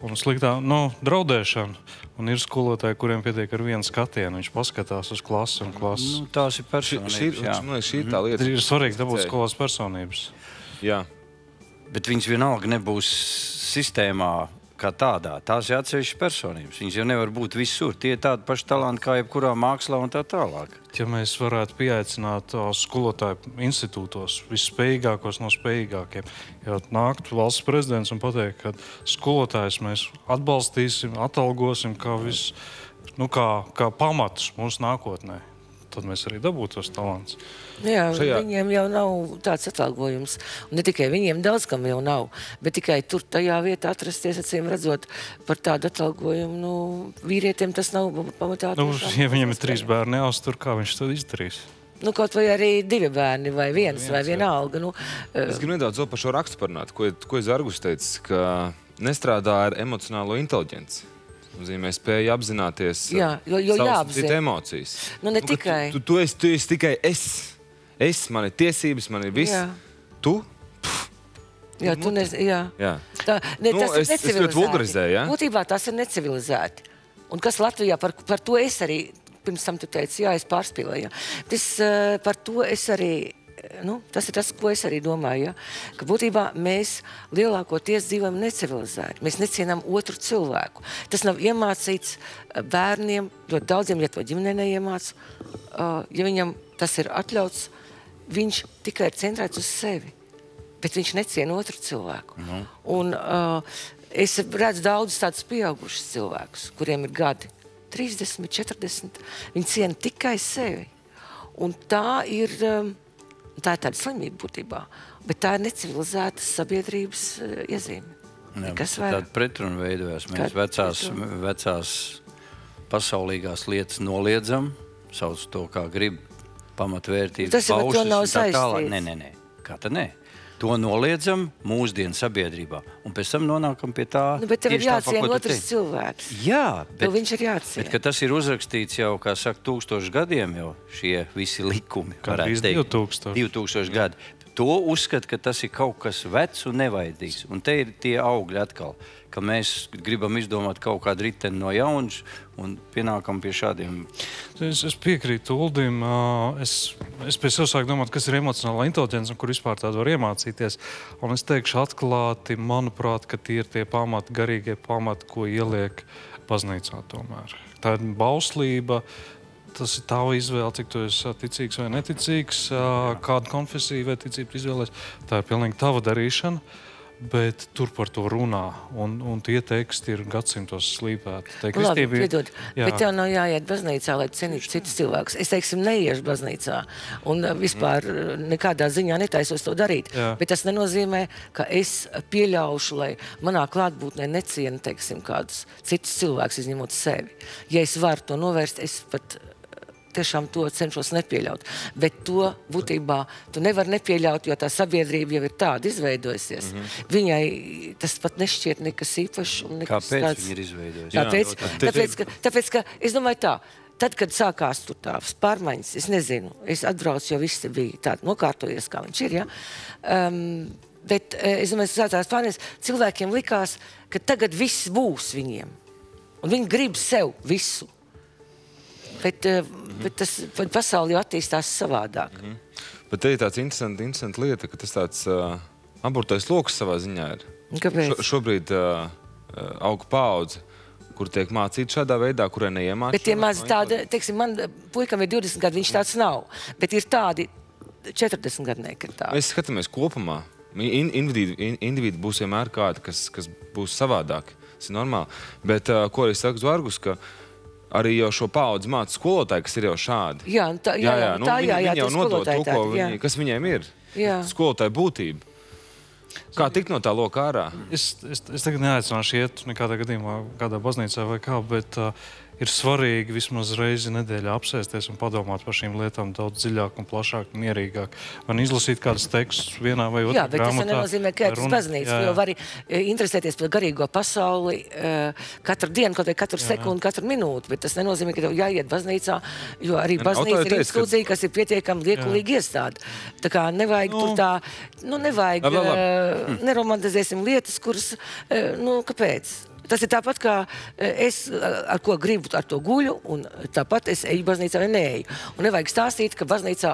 un sliktā, draudēšanu. Un ir skolotāji, kuriem pietiek ar vienu skatienu, viņš paskatās uz klasi un klasi. Tās ir personības, jā. Man liekas, šī ir tā lieta. Ir svarīgi dabūt skolas personības. Jā. Bet viņas vienalga nebūs sistēmā kā tādā. Tās ir atsevišķas personības. Viņas jau nevar būt visur. Tie ir tādi paši talanti kā jebkurā mākslā un tā tālāk. Ja mēs varētu pieaicināt skolotāju institūtos visspējīgākos no spējīgākiem, ja nāktu valsts prezidents un pateikt, ka skolotājus mēs atbalstīsim, atalgosim kā pamatus mūsu nākotnē, tad mēs arī dabūtu tos talants. Jā, viņiem jau nav tāds atalgojums. Un ne tikai viņiem, daudz kam jau nav, bet tikai tur tajā vietā atrasties, acīm redzot, par tādu atalgojumu. Vīrietiem tas nav pamatā. Ja viņam ir 3 bērni jāuztur, kā viņš to izdarīs? Kaut vai arī 2 bērni, vai viens vai viena alga. Es gribu nedaudz par šo rakstu parunāt, ko Zargus teica, ka nestrādā ar emocionālo inteliģenci. Nozīmē spēja apzināties savas citu emocijas. Ne tikai. Tu esi tikai es. Man ir tiesības, man ir viss. Jā. Tu? Jā, tu nezini, jā. Tas ir necivilizēti. Vulgarizēju, jā? Būtībā tas ir necivilizēti. Un kas Latvijā, par to es arī, pirms tam tu teici, jā, es pārspīlēju. Par to es arī, tas ir tas, ko es arī domāju, ka būtībā mēs lielākoties dzīvojam necivilizēti. Mēs necienām otru cilvēku. Tas nav iemācīts bērniem, ļoti daudziem, ja to ģimenē neiemāc. Ja viņam tas ir atļauts, viņš tikai ir centrēts uz sevi, bet viņš neciena otru cilvēku. Un es redzu daudzus tādus pieaugušus cilvēkus, kuriem ir gadi 30, 40. Viņi ciena tikai sevi. Un tā ir tāda slimība būtībā, bet tā ir necivilizētas sabiedrības iezīme. Tāda pretruna veidojās. Mēs vecās pasaulīgās lietas noliedzam, sauc to kā grib, pamatvērtības paušas. Tas nav saistīts. Nē. Kā tad nē? To noliedzam mūsdienu sabiedrībā. Un pēc tam nonākam pie tā. Bet tev ir jāciena otrs cilvēks. Jā, bet viņš ir jāciena. Bet, ka tas ir uzrakstīts jau, kā saka, 1000 gadiem jau šie visi likumi, varētu teikt. 2000 gadi. To uzskata, ka tas ir kaut kas vecs un nevajadīgs. Un te ir tie augļi atkal, ka mēs gribam izdomāt kaut kādu riteni no jaunas un pienākam pie šādiem. Es piekrītu Uldim. Es pēc sev sāku domāt, kas ir emocionāla inteliģence un kur vispār tādu var iemācīties. Un es teikšu atklāti, manuprāt, ka tie ir tie pamati, garīgie pamati, ko ieliek baznīcā tomēr. Tā ir bauslība. Tas ir tava izvēle, cik tu esi ticīgs vai neticīgs, kādu konfesiju vai ticību izvēlēs. Tā ir pilnīgi tava darīšana, bet tur par to runā. Un tie teksti ir gadsimtos slīpēti. Labi, piedod, bet tev nav jāiet baznīcā, lai cienītu citus cilvēkus. Es, teiksim, neiešu baznīcā un vispār nekādā ziņā netaisos to darīt. Jā. Bet tas nenozīmē, ka es pieļaušu, lai manā klātbūtnē necienu, teiksim, kādus citus cilvēkus izņemot sevi. Ja es varu to novērst, es pat tiešām to cenšos nepieļaut. Bet to būtībā tu nevari nepieļaut, jo tā sabiedrība jau ir tāda izveidojusies. Viņai tas pat nešķiet nekas īpašs. Kāpēc viņa ir izveidojusies? Tāpēc, ka es domāju tā, tad, kad sākās tur tās pārmaiņas, es nezinu, es atbraucu, jo viss bija tāda nokārtojies, kā viņš ir, ja? Bet es domāju, sākās pārmaiņas, cilvēkiem likās, ka tagad viss būs viņiem. Un viņi grib sev visu. Bet pasauli jau attīstās savādāk. Bet te ir tāds interesanta lieta, ka tas tāds aburtais loks savā ziņā ir. Kāpēc? Šobrīd aug paudze, kur tiek mācīt šādā veidā, kurai neiemācīt. Bet tie mazi tādi, teiksim, man puikam ir 20 gadi, viņš tāds nav. Bet ir tādi 40 gadnieki ir tādi. Mēs skatāmies kopumā. Individi būs vienmēr kādi, kas būs savādāki. Tas ir normāli. Bet ko arī saka Zargus, ka arī jau šo paudzi māca skolotāji, kas ir jau šādi. Viņi jau nodod to, kas viņiem ir. Skolotāja būtība. Kā tikt no tā loka ārā? Es tagad neaicināšu iet nekādā gadījumā, kādā baznīcā vai kā, bet ir svarīgi vismaz reizi nedēļā apsēsties un padomāt par šīm lietām daudz dziļāk un plašāk, mierīgāk. Man izlasīt kādus tekstus vienā vai otrā grāmatā. Jā, bet tas nenozīmē, ka tas baznīca, jo vari interesēties par garīgo pasauli katru dienu, kaut vai katru sekundi, katru minūti, bet tas nenozīmē, ka tev jāiet baznīcā, jo arī baznīca ir institūcija, kas ir pietiekami liekulīgi iestāde. Tā kā nevajag tur tā, nevajag, neromantizēsim lietas, kuras, kāpēc? Tas ir tāpat, kā es ar ko gribu, ar to guļu, un tāpat es eju baznīcā vai neeju. Un nevajag stāstīt, ka baznīcā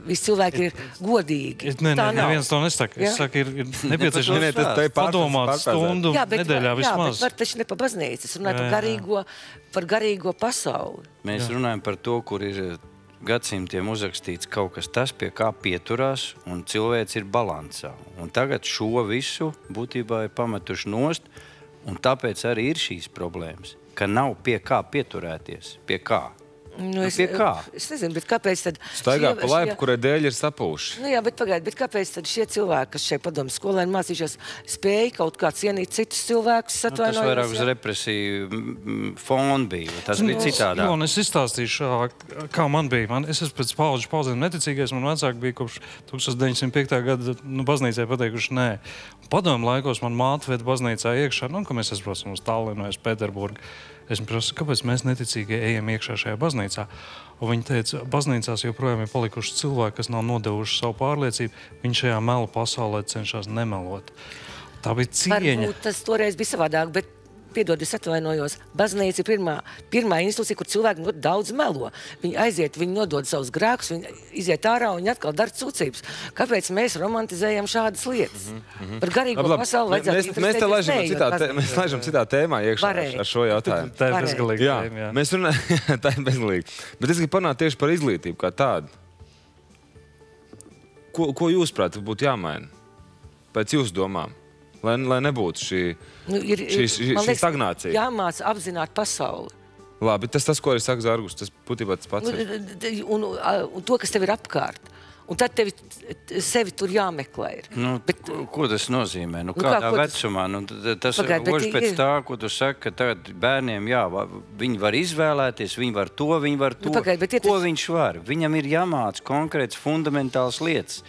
visi cilvēki ir godīgi. Neviens to nesaka. Es saku, ir nepieciešams padomāt stundu nedēļā vismaz. Jā, bet var taču ne pa baznīcu. Es runāju par garīgo pasauli. Mēs runājam par to, kur ir gadsimtiem uzrakstīts kaut kas tas, pie kā pieturās, un cilvēks ir balansā. Un tagad šo visu būtībā ir pametuši nost, un tāpēc arī ir šīs problēmas, ka nav pie kā pieturēties. Pie kā? Pie kā? Es nezinu, bet kāpēc tad... Staigā pa laipu, kurai dēļ ir sapūši. Nu jā, bet pagaid, bet kāpēc tad šie cilvēki, kas šeit padomu skolēni mācījušies, spēja kaut kā cienīt citus cilvēkus, atvainojos? Tas vairāk uz represiju fonu bija, tas bija citādāk. Un es izstāstīšu, kā man bija. Es esmu pēc paudzēm neticīgais, man vecāki bija kopš 1905. gada baznīcai pateikuši nē. Padomu laikos man māte ved baznīcā iekšā, ka mēs aizbraucam uz Tallinu, uz Pēterburgu. Es viņu prasu, kāpēc mēs neticīgi ejam iekšā šajā baznīcā? Un viņi teica, baznīcās joprojām ir palikuši cilvēki, kas nav nodevuši savu pārliecību. Viņi šajā melu pasaulē cenšas nemelot. Tā bija cieņa. Varbūt tas toreiz bija savādāk, bet piedod, es atvainojos. Baznīca ir pirmā institūcija, kur cilvēki ļoti daudz melo. Viņi aiziet, viņi nodod savus grēkus, viņi iziet ārā un viņi atkal dara sūdzības. Kāpēc mēs romantizējam šādas lietas? Par garīgo pasauli vajadzētu mēs laižam citā tēmā iekšā ar šo jautājumu. Tā ir bezgalīga tēma, jā. Mēs runājam, tā ir bezgalīga. Bet es gribu parunāt tieši par izglītību kā tādu. Ko jūs prāt būtu jāmaina? Pēc jūsu domām? Lai nebūtu šī stagnācija. Jāmāca apzināt pasauli. Labi, tas, ko arī saka Zārgus, tas būtībā tas pats ir. Un to, kas tev ir apkārt. Un tad tevi sevi tur jāmeklē. Ko tas nozīmē? Kādā vecumā? Tas ir goši pēc tā, ko tu saki, ka tagad bērniem, viņi var izvēlēties, viņi var to, viņi var to. Ko viņš var? Viņam ir jāmāc konkrēts fundamentāls lietas.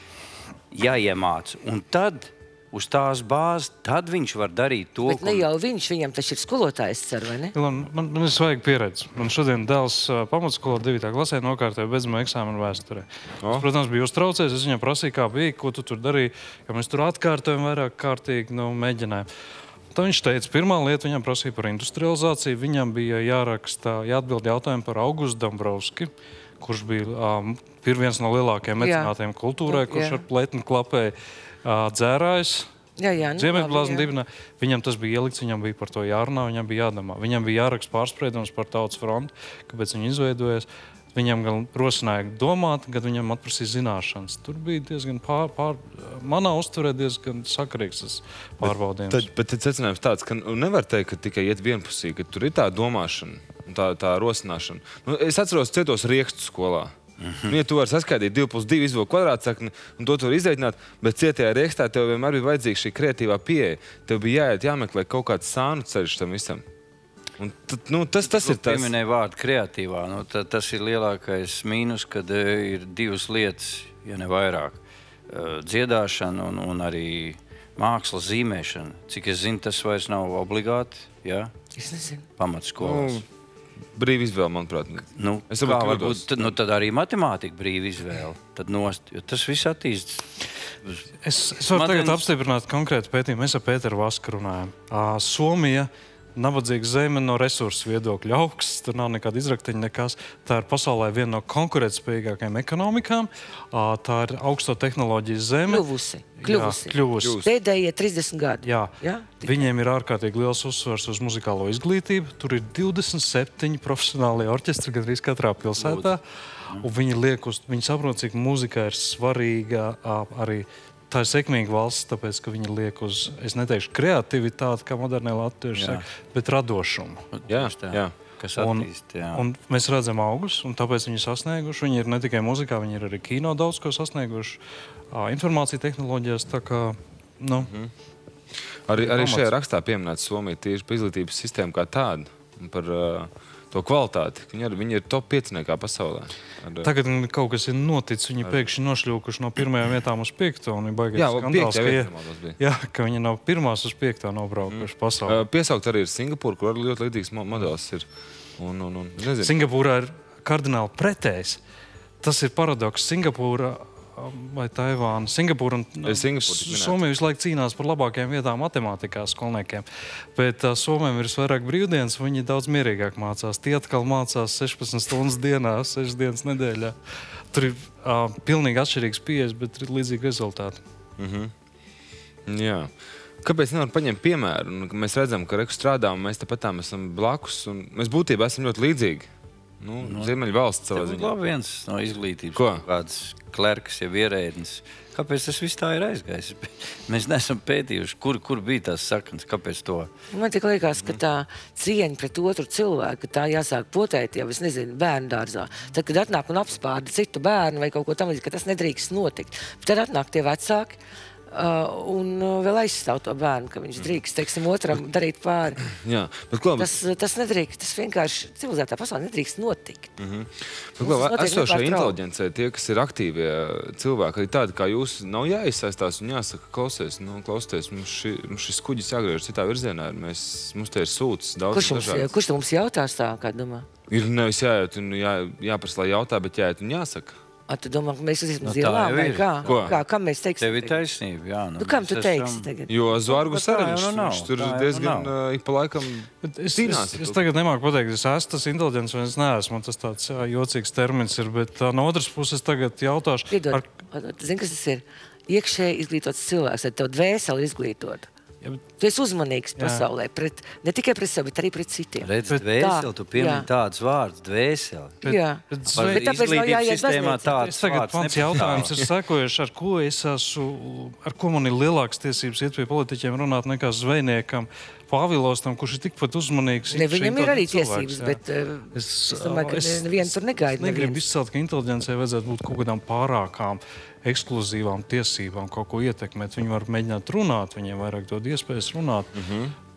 Jāiemāc. Un tad uz tās bāzes, tad viņš var darīt to, bet ne jau viņam taču ir skolotājs cer, vai ne? Man ir svaiga pieredze. Man šodien dēls pamatskolā 9. klasē nokārtoja beidzamo eksāmenu vēsturē. Es, protams, biju uztraucies, es viņam prasīju, kā bija, ko tu tur darīji, jo mēs tur atkārtojam vairāk kārtīgi, mēģinājām. Tad viņš teica, pirmā lieta viņam prasīja par industrializāciju, viņam bija jāatbild jautājumu par Augustu Dombrovski, kurš bija viens no lielākajiem mecenātiem kultūrai, kurš ar pletni klapēja dzērājs, Ziemeļblāzma dibinā. Viņam tas bija ielikts, viņam bija par to jārunā, viņam bija jādomā. Viņam bija jāraksta pārspriedums par Tautas fronti, kāpēc viņi izveidojas. Viņam gan rosināja domāt, kad viņam atprasīja zināšanas. Tur bija diezgan manā uztverē diezgan sakarīgs tas pārbaudījums. Bet secinājums tāds, ka nevar teikt, ka tikai iet vienpusīgi, ka tur ir tā domāšana un tā rosināšana. Es atceros cietos Riekstu skolā. Ja tu vari saskaidīt 2 + 2 izvilku kvadrātsakni un to var izreikināt, bet cietajā Riekstā tev vienmēr bija vajadzīga šī kreatīvā pieeja. Tev bija jāmeklē kaut kāds sānu ceļš tam visam. Un tas ir tas. Pieminēja vārdu kreatīvā. Tas ir lielākais mīnus, kad ir 2 lietas, ja ne vairāk. Dziedāšana un arī mākslas zīmēšana. Cik es zinu, tas vairs nav obligāti, ja? Es nezinu. Pamatskolās. Brīva izvēle, manuprāt. Tad arī matemātika brīva izvēle. Tad tas viss attīstas. Es varu tagad apstiprināt konkrētu pētījumu. Mēs ar Pēteru Vasku runājam. Somija, nabadzīga zeme no resursu viedokļa augsts. Tur nav nekāda izrakteņa, nekas. Tā ir pasaulē viena no konkurētspējīgākajām ekonomikām. Tā ir augsto tehnoloģiju zeme. Kļuvusi. Pēdējie 30 gadi. Jā. Viņiem ir ārkārtīgi liels uzsvars uz muzikālo izglītību. Tur ir 27 profesionālie orķestri gandrīz katrā pilsētā. Un viņi saprot, cik muzika ir svarīga arī. Tā ir sekmīga valsts, tāpēc, ka viņi liek uz, es neteikšu kreativitāti, kā modernie latvieši saka, bet radošumu. Jā. Kas attīst, un mēs redzam augus, un tāpēc viņi sasnieguši. Viņi ir ne tikai muzikā, viņi ir arī kino daudz ko sasnieguši. Informācija tehnoloģijās, tā kā, Arī šajā rakstā pieminēts Somija tieši par izglītības sistēmu kā tādu, un par to kvalitāti. Viņi ir top 5 pasaulē. Tagad kaut kas ir noticis, viņi pēkšņi nošļūkuši no 1. vietām uz 5. un ir baigais skandāls, ka viņi no 1. uz 5. nobraukuši pasaulē. Piesaukt arī ir Singapūra, kur arī ļoti līdzīgs modelis ir. Singapūrā ir kardināli pretējs. Tas ir paradoks. Singapūra vai Taivāna, Singapūra un Somija visu laiku cīnās par labākajām vietām matemātikā skolniekiem. Bet Somijam ir vairāk brīvdienas, viņi daudz mierīgāk mācās. Tie atkal mācās 16 stundas dienā, 6 dienas nedēļā. Tur ir pilnīgi atšķirīgs pieejas, bet ir līdzīgi rezultāti. Jā. Kāpēc nevar paņemt piemēru? Mēs redzam, ka Reku strādā, un mēs tāpatām esam blakus, un mēs būtībā esam ļoti līdzīgi. Ziemeļu valsts savā ziņā. Labi viens no izglītības. Ko? Kāds klerks, ja ierēdnis. Kāpēc tas viss tā ir aizgājis? Mēs neesam pētījuši, kur bija tās saknes, kāpēc to. Man tik liekas, ka tā cieņa pret otru cilvēku, ka tā jāsāk potēt jau, es nezinu, bērnu dārzā. Tad, kad atnāk un apspārda citu bērnu vai kaut ko tam līdzi, ka tas nedrīkst notikt. Tad atnāk tie vecāki un vēl aizstāv to bērnu, ka viņš drīkst, teiksim, otram darīt pāri. Jā, bet ko? Tas nedrīkst, tas vienkārši civilizētā pasaulē nedrīkst notikt. Bet ko, esošai inteliģencei, tie, kas ir aktīvie cilvēki, arī tādi kā jūs, nav jāizsaistās un jāsaka, klausies, mums šis kuģis jāgriež citā virzienā, mums te ir sūds daudz dažādas. Kurš mums jautās tā, kā domā? Ir nevis jāiet un jāprasa, lai jautā, bet jāiet un jāsaka. Tu domā, ka mēs esam zilām vai kā? Kam mēs teiksim? Tev ir taisnība, jā. Kam tu teiksi tagad? Jo Zvargus arī viņš tur diezgan ik pa laikam cīnās. Es tagad nemāku pateikt, es esmu tas inteliģents vai es neesmu. Man tas tāds jocīgs termins ir, bet no otras puses tagad jautāšu. Piedod, zini, kas tas ir? Iekšēji izglītots cilvēks, ar tev dvēseli izglītot. Tu esi uzmanīgs pasaulē, ne tikai pret sevi, bet arī pret citiem. Redz, dvēseli, tu piemini tādus vārdus, dvēseli. Jā, bet tāpēc nav jāiet baznīcā. Tagad mans jautājums ir sekojuši, ar ko man ir lielākas tiesības iet pie politiķiem runāt nekā zvejniekam, Pāvilostam, kurš ir tikpat uzmanīgs. Viņam ir arī tiesības, bet es domāju, ka nevienu tur negaida. Es negribu izcelt, ka inteliģencei vajadzētu būt kaut kādām pārākām, ekskluzīvām tiesībām, kaut ko ietekmēt. Viņi var mēģināt runāt, viņiem vairāk dod iespējas runāt.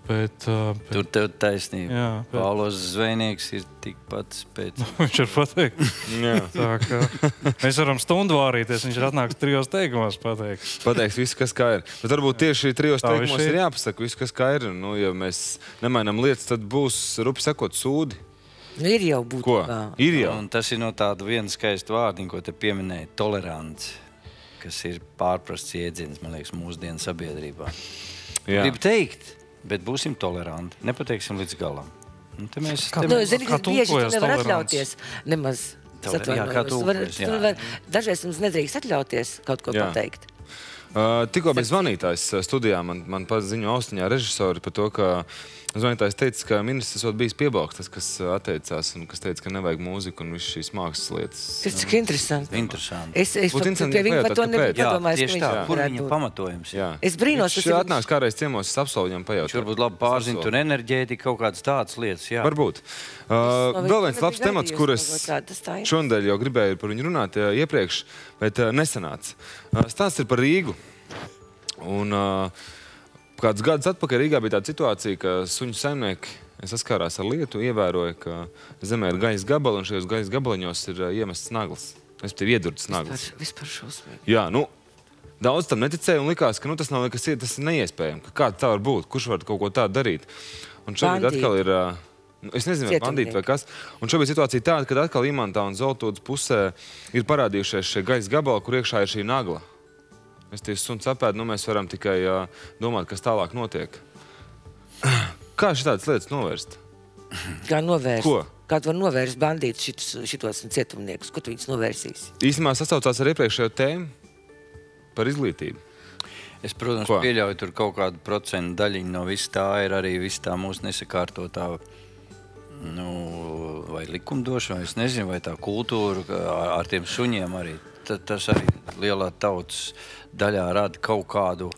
Tur tev taisnība. Pāvils zvejnieks ir tikpat spēcīgs. Viņš var pateikt. Tā kā mēs varam stundu vārīties, viņš ir atnāks 3 teikumos pateiks. Pateiks visu, kas kā ir. Bet varbūt tieši 3 teikumos ir jāpasaka visu, kas kā ir. Ja mēs nemainām lietas, tad būs rupi sakot sūdi. Ir jau būtībā. Ko? Ir jau. Un tas ir no tāda viena skaista vārdiņa, ko te pieminēja, tolerants, kas ir pārprasts iedziens, man liekas, mūsdienu sabiedrībā. Gribu teikt, bet būsim toleranti. Nepateiksim līdz galam. Zini, ka bieži tu nevar atļauties nemaz. Dažreiz mums nedrīkst atļauties kaut ko pateikt. Tikko bija zvanītājs studijā, man paziņo austiņā režisori par to, ka zvanītājs teica, ka ministrs esot bijis piebalgs, tas, kas atteicās un kas teica, ka nevajag mūziku un visu šīs mākslas lietas. Tas cik interesanti. Es pie viņa par to nebiju padomājis, ka viņš kur viņa pamatojums. Es brīnos, viņš atnāks kādreiz ciemos, es apsolu viņam pajautāt. Viņš varbūt labi pārzina tur enerģētika, kaut kādas tādas lietas, jā. Varbūt. Vēl viens labs temats, kur es šodien jau gribēju par viņu runāt iepriekš, bet nesanāca. Stāsts ir par Rīgu. Un kāds gadus atpakaļ Rīgā bija tāda situācija, ka suņu saimnieki saskārās ar lietu, ievēroja, ka zemē ir gaļas gabali, un šajos gaļas gabaliņos ir iemests nagls. Respektīvi iedurts nagls. Vispār šausmīgi. Jā, daudz tam neticēja un likās, ka tas nav nekas, tas ir neiespējami, ka kāda tā var būt, kurš var kaut ko tādu darīt. Un šobrīd atkal ir, es nezinu, vai bandīti vai kas, un šobrīd situācija tāda, ka atkal Imantā un Zoltūdas pusē ir parādījušies šie gaļas gabali, kur iekšā ir šī nagla. Mēs tieši suns apēd, mēs varam tikai domāt, kas tālāk notiek. Kā šitādas lietas novērst? Kā novērst? Ko? Kā tu var novērst bandītus šitos cietumniekus? Ko tu viņus novērsīs? Īstenībā sasaucās ar iepriekšējo tēmu par izglītību. Es, protams, pieļauju tur kaut kādu procentu daļiņu no viss tā ir arī viss tā mūsu nesakārtotā vai likumdošana, es nezinu, vai tā kultūra ar tiem suņiem arī. Tas arī lielā tautas daļā rada kaut kādu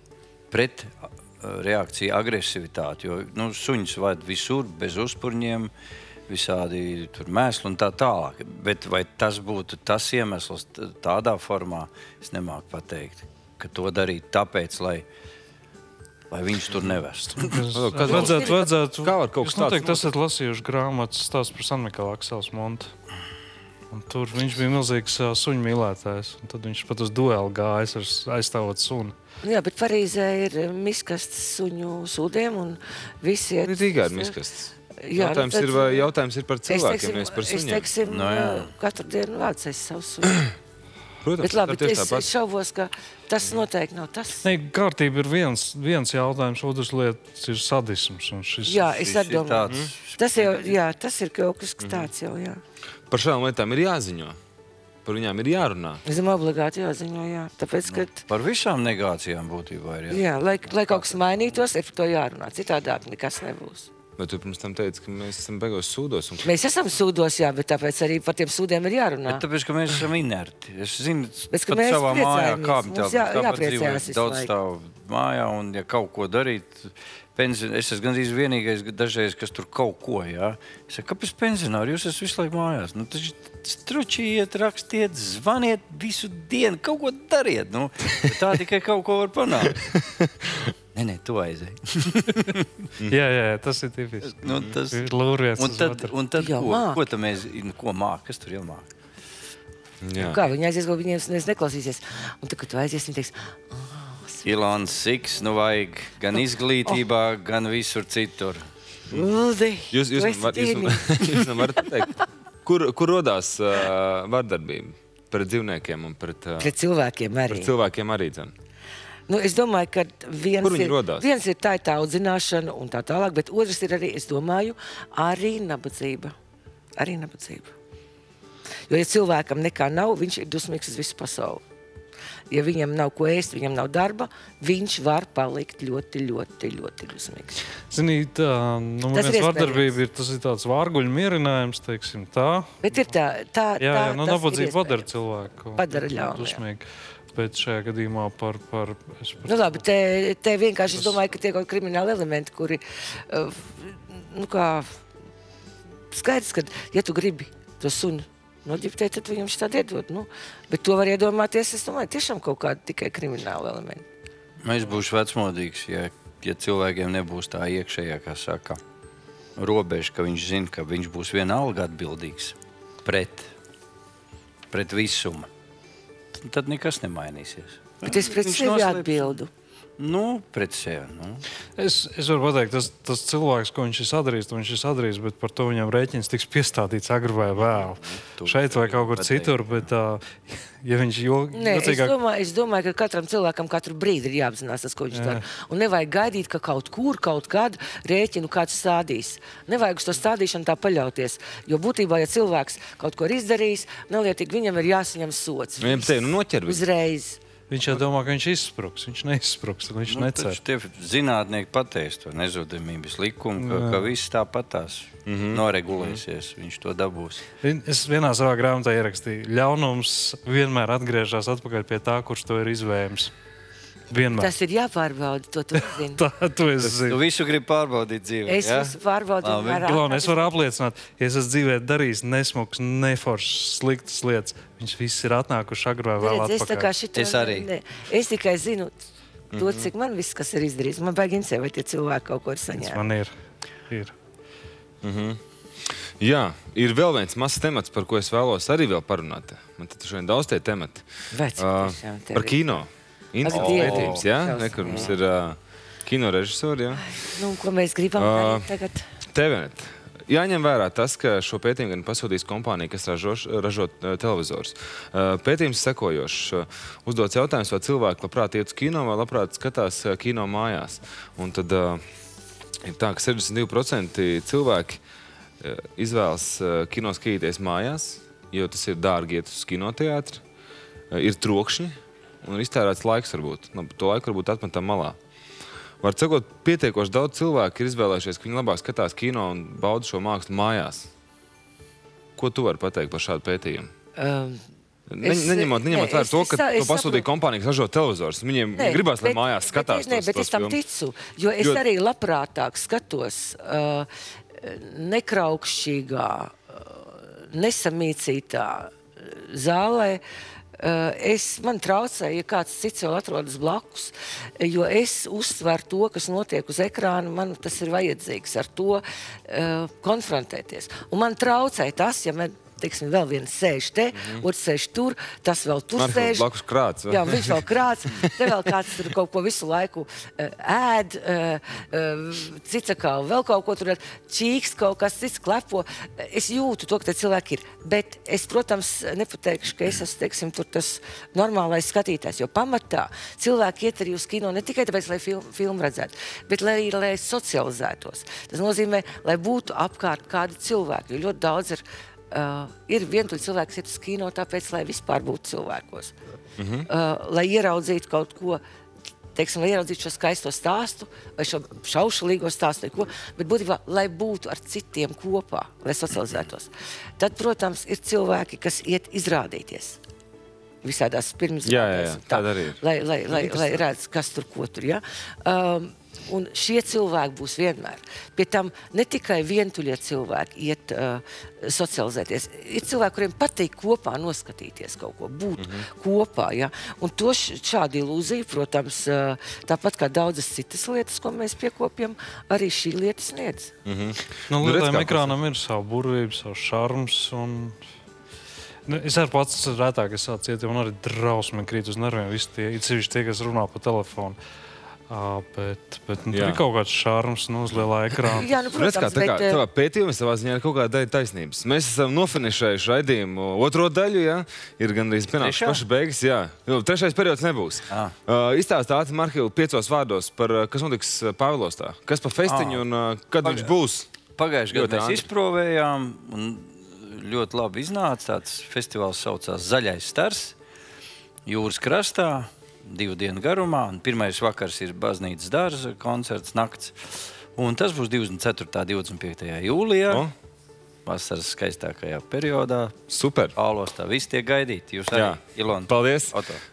pretreakciju, agresivitāti, jo suņus vajag visur, bez uzpurņiem, visādi tur mēsli un tā tālāk. Bet vai tas būtu tas iemesls tādā formā, es nemāku pateikt, ka to darīt tāpēc, lai viņš tur nevestu. Vajadzētu. Kā var kaut kas tāds? Jūs noteikti esat lasījuši grāmatas stāsts par Sanmikālu Aksels Montu. Un tur viņš bija milzīgs suņu mīlētājs. Un tad viņš pat uz dueli gājis aizstāvot suni. Jā, bet Parīzē ir miskastes suņu sūdiem un visi iet... Rīgā ir miskastes. Jautājums ir par cilvēkiem, nevis par suņiem. Es teiksim, katru dienu vācēs savu suņu. Protams, bet labi, es šaubos, ka tas noteikti nav tas. Ne, kārtība ir viens jautājums, otrs lietas ir sadisms. Jā, es atdomāju. Tas ir kaut kas tāds jau, jā. Par šādām lietām ir jāziņo. Par viņām ir jārunā. Es domāju, obligāti jāziņo, jā. Tāpēc, ka... Par visām negācijām būtībā ir jā. Lai kaut kas mainītos, ir par to jārunā. Citādāk nekas nebūs. Bet tu pirms tam teici, ka mēs esam beigās sūdos. Mēs esam sūdos, jā, bet tāpēc arī par tiem sūdiem ir jārunā. Bet tāpēc, ka mēs esam inerti. Es zinu, bet, pat savā mājā, mums jāpriecājās daudz stāv mājā, un ja kaut ko darīt, es esmu gandrīz vienīgais dažreiz, kas tur kaut ko, jā. Es saku, kāpēc pensionāri? Jūs esat visu laiku mājās. Nu, taču stručiet, rakstiet, zvaniet visu dienu, kaut ko dariet. Nu, tā tikai kaut ko var panākt. Nē, tu aizēji. jā, tas ir tipiski. Nu, tas ir lūriens un tad ko tad mēs, ko māk? Kas tur jau māk? Jā. Kā viņi aizies, ko viņiem neklausīsies. Un tad, kad tu aizies, viņi teiks... Ilons Siks, nu vajag gan izglītībā, gan visur citur. Uldi, jūs varat teikt, kur rodās vardarbība pret dzīvniekiem un pret cilvēkiem arī? Pret cilvēkiem arī, dzen. Nu, es domāju, ka viens ir tā audzināšana un tā tālāk, bet otrs ir arī, es domāju, arī nabadzība. Arī nabadzība. Jo, ja cilvēkam nekā nav, viņš ir dusmīgs uz visu pasauli. Ja viņam nav ko ēst, viņam nav darba, viņš var palikt ļoti, ļoti, ļoti dusmīgs. Zinīt, vardarbība ir tāds vārguļu mierinājums, teiksim tā. Bet ir tā nabadzība padara cilvēku. Padara ļaunu, dusmīgi. Bet šajā gadījumā par nu labi, te vienkārši es domāju, ka tie kaut krimināli elementi, kuri, skaidrs, ka, ja tu gribi to sunu noģiptēt, tad viņam šitā iedod. Nu, bet to var iedomāties, es domāju, tiešām kaut kādi tikai krimināli elementi. Es būšu vecmodīgs, ja cilvēkiem nebūs tā iekšējā, kā saka, robeža, ka viņš zina, ka viņš būs vienalga atbildīgs pret visumu. Tad nekas nemainīsies. Bet es pret sevi atbildu. Nu, pret sevi. Nu. Es varu pateikt, tas cilvēks, ko viņš ir sadarījis, bet par to viņam rēķins tiks piestādīts agri vai vēl. Šeit vai kaut kur citur, bet ja viņš jocīgāk... Es domāju, ka katram cilvēkam katru brīdi ir jāapzinās tas, ko viņš dara. Un nevajag gaidīt, ka kaut kādu rēķinu kāds stādīs. Nevajag uz to stādīšanu tā paļauties. Jo būtībā, ja cilvēks kaut ko ir izdarījis, nelietīgi viņam ir jāsaņem sots. Viņam te noķer uzreiz. Viņš jau domā, ka viņš izspruks. Viņš neizspruks, viņš necer. Tie zinātnieki pateiks to nezudamības likumu, ka viss tāpatās noregulēsies. Viņš to dabūs. Es vienā savā grāmatā ierakstīju, ļaunums vienmēr atgriežas atpakaļ pie tā, kurš to ir izvējams. Vienmēr. Tas ir jāpārbauda, to tu zini. Tu zini. Tu visu gribi pārbaudīt dzīvē, es visu pārbaudīju. Es varu apliecināt, ja es esmu dzīvē darījis nesmuks, neforšs, sliktas lietas, viņš viss ir atnākuši agrā vai vēl atpakaļ. Es arī. Es tikai zinu to, cik man viss, kas ir izdarīts. Man baigi interesē, vai tie cilvēki kaut ko ir saņēmuši. Man ir. Jā, ir vēl viens mazs temats, par ko es vēlos arī vēl parunāt. Man tad šodien daudz tie temati. Par kino. Pētījums, jā? Nekur mums ir kino režisori, jā? Nu, ko mēs gribam tagad? TVNet. Jāņem vērā tas, ka šo pētījumu gan pasūtīs kompānija, kas ražo televizors. Pētījums sekojošs. Uzdots jautājums, vai cilvēki labprāt iet uz kino vai labprāt skatās kino mājās. Un tad ir tā, ka 62% cilvēki izvēlas kino skatīties mājās, jo tas ir dārgi iet uz kinoteātri, ir trokšņi, un ir iztērēts laiks varbūt. To laiku varbūt atmetam malā. Var sakot, pietiekoši daudz cilvēku ir izvēlējušies, ka viņi labāk skatās kino un bauda šo mākslu mājās. Ko tu vari pateikt par šādu pētījumu? Neņemot vērā to, ka to pasūtīja kompānija, kas ražo televizors. Viņiem gribās, lai mājās skatās tos filmus. Bet es tam ticu, jo es arī labprātāk skatos nekraukšķīgā, nesamīcītā zālē. Man traucē, ja kāds cits vēl atrodas blakus, jo es uzsveru to, kas notiek uz ekrāna, man tas ir vajadzīgs ar to konfrontēties. Un man traucē tas, ja teiksim, vēl viens sēž te, otrs sēž tur, tas vēl tur sēž. Blakus krāts. Jā, viņš vēl krāts, te vēl kāds tur kaut ko visu laiku ēd, cits atkal vēl kaut ko tur čīkst, kaut kas cits klepo. Es jūtu to, ka te cilvēki ir, bet es, protams, nepateikšu, ka es esmu, teiksim, tur tas normālais skatītājs, jo pamatā cilvēki iet arī uz kino ne tikai tāpēc, lai filmu redzētu, bet lai socializētos. Tas nozīmē, lai būtu apkārt kādi cilvēki, jo ļoti daudz ir vientuļi cilvēki, kas iet uz kino, tāpēc, lai vispār būtu cilvēkos. Lai ieraudzītu kaut ko, teiksim, lai ieraudzītu šo skaisto stāstu, vai šo šaušalīgo stāstu, bet būtībā, lai būtu ar citiem kopā, lai socializētos. Tad, protams, ir cilvēki, kas iet izrādīties. Visādās pirmizrādēs. Tāda arī ir. Lai redz, kas tur, ko tur, ja? Un šie cilvēki būs vienmēr. Pie tam ne tikai vientuļie cilvēki iet socializēties. Ir cilvēki, kuriem patīk kopā noskatīties kaut ko, būt kopā. Ja? Un to šādu ilūziju, protams, tāpat kā daudzas citas lietas, ko mēs piekopjam, arī šī lieta sniedz. Lietām ekrānam ir savu burvību, savu šarms. Es arī pats rētāk sācu iet, un arī drausmīgi krīt uz nerviem. Visi tie, kas runā pa telefonu. Bet tur ir kaut kāds šārms uz lielā ekrāna. Jā, protams, tavā pētījumā savā ziņā ir kaut kāda taisnības. Mēs esam nofinišējuši raidījumu otro daļu, jā. Ir gandrīz pienākuši paši beigas, jā. Trešais periods nebūs. Izstāst ātri Markilu 5 vārdos par, kas notiks Pāvilostā. Kas pa festiņu un kad viņš būs? Pagājuši gadu mēs izprovējām un ļoti labi iznāca. Tāds festivāls saucās Zaļais stars, Jūras krastā. 2 dienu garumā, un pirmais vakars ir baznīcas dārza koncerts nakts. Un tas būs 24. 25. jūlijā, vasaras skaistākajā periodā. Super. Pāvilostā visi tiek gaidīti. Jūs arī, Ilona. Paldies.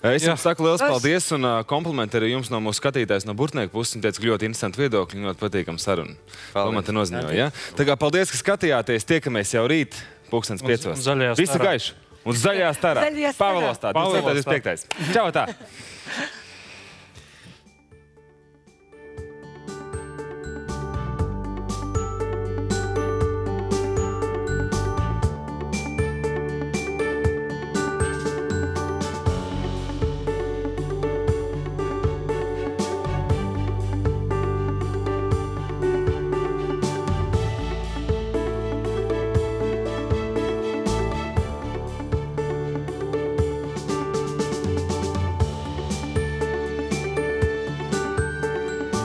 Es jums saku liels paldies un komplimenti arī jums no mūsu skatītājs no Burtnieku puses. Viņa teica, ka ļoti interesanti viedokļi un ļoti patīkam sarunu. Man te noziņoja, ja? Tā kā paldies, ka skatījāties. Tiekamies jau rīt, 5:05. Visu gaišu. Un zaļā starā. Pāvilostā, 25. Čau tā!